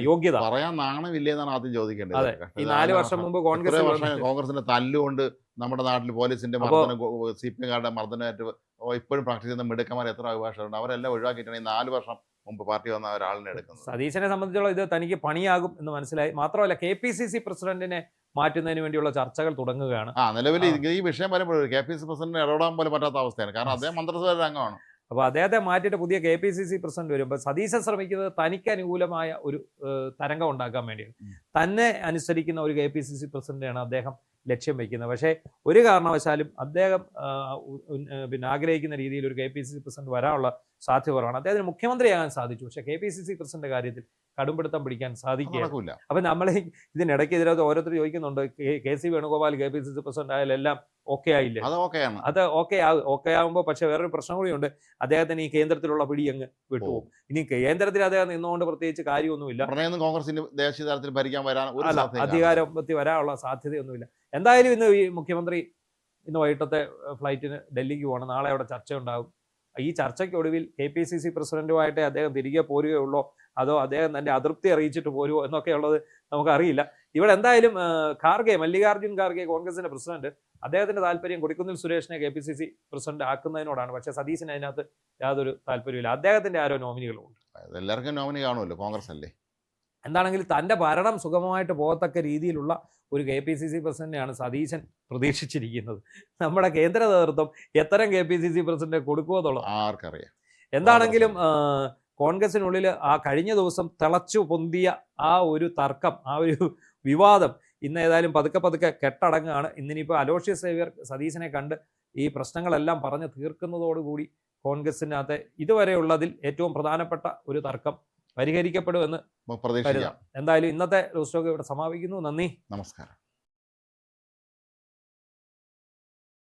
യോഗ്യത. പറയാൻ നാണമില്ലേ എന്നാണ് ആദ്യം ചോദിക്കേണ്ടത്. അതെ, ഈ 4 വർഷം മുമ്പ് കോൺഗ്രസിന്റെ തല്ലുകൊണ്ട് നമ്മുടെ നാട്ടിൽ പോലീസിന്റെ മർദ്ദനം, CPM-കാരുടെ മർദ്ദനമായിട്ട് ഇപ്പോഴും പ്രാക്ടീസ് ചെയ്യുന്ന മിടുക്കന്മാർ എത്ര അഭിഭാഷകരുണ്ട്, അവരെല്ലാം ഒഴിവാക്കിയിട്ടാണ് ഈ 4 വർഷം മുമ്പ് പാർട്ടി വന്ന ഒരാളിനെ എടുക്കുന്നത്. സതീശനെ സംബന്ധിച്ചോളം ഇത് തനിക്ക് പണിയാകും എന്ന് മനസ്സിലായി. മാത്രമല്ല KPCC പ്രസിഡന്റിനെ മാറ്റുന്നതിന് വേണ്ടിയുള്ള ചർച്ചകൾ തുടങ്ങുകയാണ്. നിലവിൽ ഈ വിഷയം വരുമ്പോൾ KPCC പ്രസിഡന്റിന് ഇടപെടാൻ പോലും പറ്റാത്ത അവസ്ഥയാണ്. കാരണം അദ്ദേഹം മന്ത്രിസഭയുടെ അംഗമാണ്. അപ്പോൾ അദ്ദേഹത്തെ മാറ്റിയിട്ട് പുതിയ KPCC പ്രസിഡന്റ് വരുമ്പോൾ സതീശൻ ശ്രമിക്കുന്നത് തനിക്ക് അനുകൂലമായ ഒരു തരംഗം ഉണ്ടാക്കാൻ വേണ്ടിയാണ്. തന്നെ അനുസരിക്കുന്ന ഒരു KPCC പ്രസിഡന്റാണ് അദ്ദേഹം ലക്ഷ്യം വയ്ക്കുന്നത്. പക്ഷേ ഒരു കാരണവശാലും അദ്ദേഹം ആഗ്രഹിക്കുന്ന രീതിയിൽ ഒരു KPCC പ്രസിഡന്റ് വരാനുള്ള സാധ്യത കുറവാണ്. അദ്ദേഹത്തിന് മുഖ്യമന്ത്രിയാകാൻ സാധിച്ചു, പക്ഷേ KPCC പ്രസിഡന്റ് കാര്യത്തിൽ കടുംപിടുത്തം പിടിക്കാൻ സാധിക്കില്ല. അപ്പം നമ്മൾ ഇതിനിടയ്ക്ക് ഇതിനകത്ത് ഓരോരുത്തർ ചോദിക്കുന്നുണ്ട്, KC വേണുഗോപാൽ KPCC പ്രസിഡന്റ് ആയാലും എല്ലാം ഓക്കെ ആയില്ലേ? അത് ഓക്കെ ആകുമ്പോൾ പക്ഷെ വേറൊരു പ്രശ്നം കൂടിയുണ്ട്, അദ്ദേഹത്തിന് ഈ കേന്ദ്രത്തിലുള്ള പിടി അങ്ങ് വിട്ടുപോകും. ഇനി കേന്ദ്രത്തിൽ അദ്ദേഹം നിന്നുകൊണ്ട് പ്രത്യേകിച്ച് കാര്യമൊന്നുമില്ല, കോൺഗ്രസിന്റെ ദേശീയ തലത്തിൽ ഭരിക്കാൻ അധികാരത്തിൽ വരാനുള്ള സാധ്യതയൊന്നുമില്ല. എന്തായാലും ഇന്ന് ഈ മുഖ്യമന്ത്രി ഇന്ന് വൈകിട്ടത്തെ ഫ്ലൈറ്റിന് ഡൽഹിക്ക് പോകണം, നാളെ അവിടെ ചർച്ചയുണ്ടാകും. ഈ ചർച്ചയ്ക്കൊടുവിൽ KPCC പ്രസിഡന്റുമായിട്ട് അദ്ദേഹം തിരികെ പോരുകയുള്ളോ അതോ അദ്ദേഹം തന്റെ അതൃപ്തി അറിയിച്ചിട്ട് പോരുമോ എന്നൊക്കെയുള്ളത് നമുക്കറിയില്ല. ഇവിടെ എന്തായാലും മല്ലികാർജ്ജുൻ ഖാർഗെ കോൺഗ്രസിന്റെ പ്രസിഡന്റ്, അദ്ദേഹത്തിന്റെ താല്പര്യം കൊടിക്കുന്നിൽ സുരേഷിനെ KPCC പ്രസിഡന്റ് ആക്കുന്നതിനോടാണ്. പക്ഷേ സതീശന് അതിനകത്ത് യാതൊരു താല്പര്യമില്ല. അദ്ദേഹത്തിന്റെ ആരോ നോമിനികളുണ്ട്. എല്ലാവർക്കും നോമിനി കാണുമല്ലോ, കോൺഗ്രസ് അല്ലേ. എന്താണെങ്കിലും തന്റെ ഭരണം സുഗമമായിട്ട് പോകത്തക്ക രീതിയിലുള്ള ഒരു KPCC പ്രസിഡന്റിനെയാണ് സതീശൻ പ്രതീക്ഷിച്ചിരിക്കുന്നത്. നമ്മുടെ കേന്ദ്ര നേതൃത്വം എത്തരം KPCC പ്രസിഡന്റ് കൊടുക്കുമോ എന്നുള്ളത് ആർക്കറിയാം. എന്താണെങ്കിലും കോൺഗ്രസിനുള്ളിൽ ആ കഴിഞ്ഞ ദിവസം തിളച്ചു പൊന്തിയ ആ ഒരു തർക്കം, ആ ഒരു വിവാദം ഇന്ന് ഏതായാലും പതുക്കെ കെട്ടടങ്ങുകയാണ്. ഇന്നിനിപ്പോൾ അലോഷ്യസ് സേവ്യർ സതീശനെ കണ്ട് ഈ പ്രശ്നങ്ങളെല്ലാം പറഞ്ഞ് തീർക്കുന്നതോടുകൂടി കോൺഗ്രസിനകത്ത് ഇതുവരെയുള്ളതിൽ ഏറ്റവും പ്രധാനപ്പെട്ട ഒരു തർക്കം പരിഹരിക്കപ്പെടുമെന്ന് പ്രതീക്ഷിക്കാം. എന്തായാലും ഇന്നത്തെ ന്യൂസ് ടോക്ക് ഇവിടെ സമാപിക്കുന്നു. നന്ദി, നമസ്കാരം.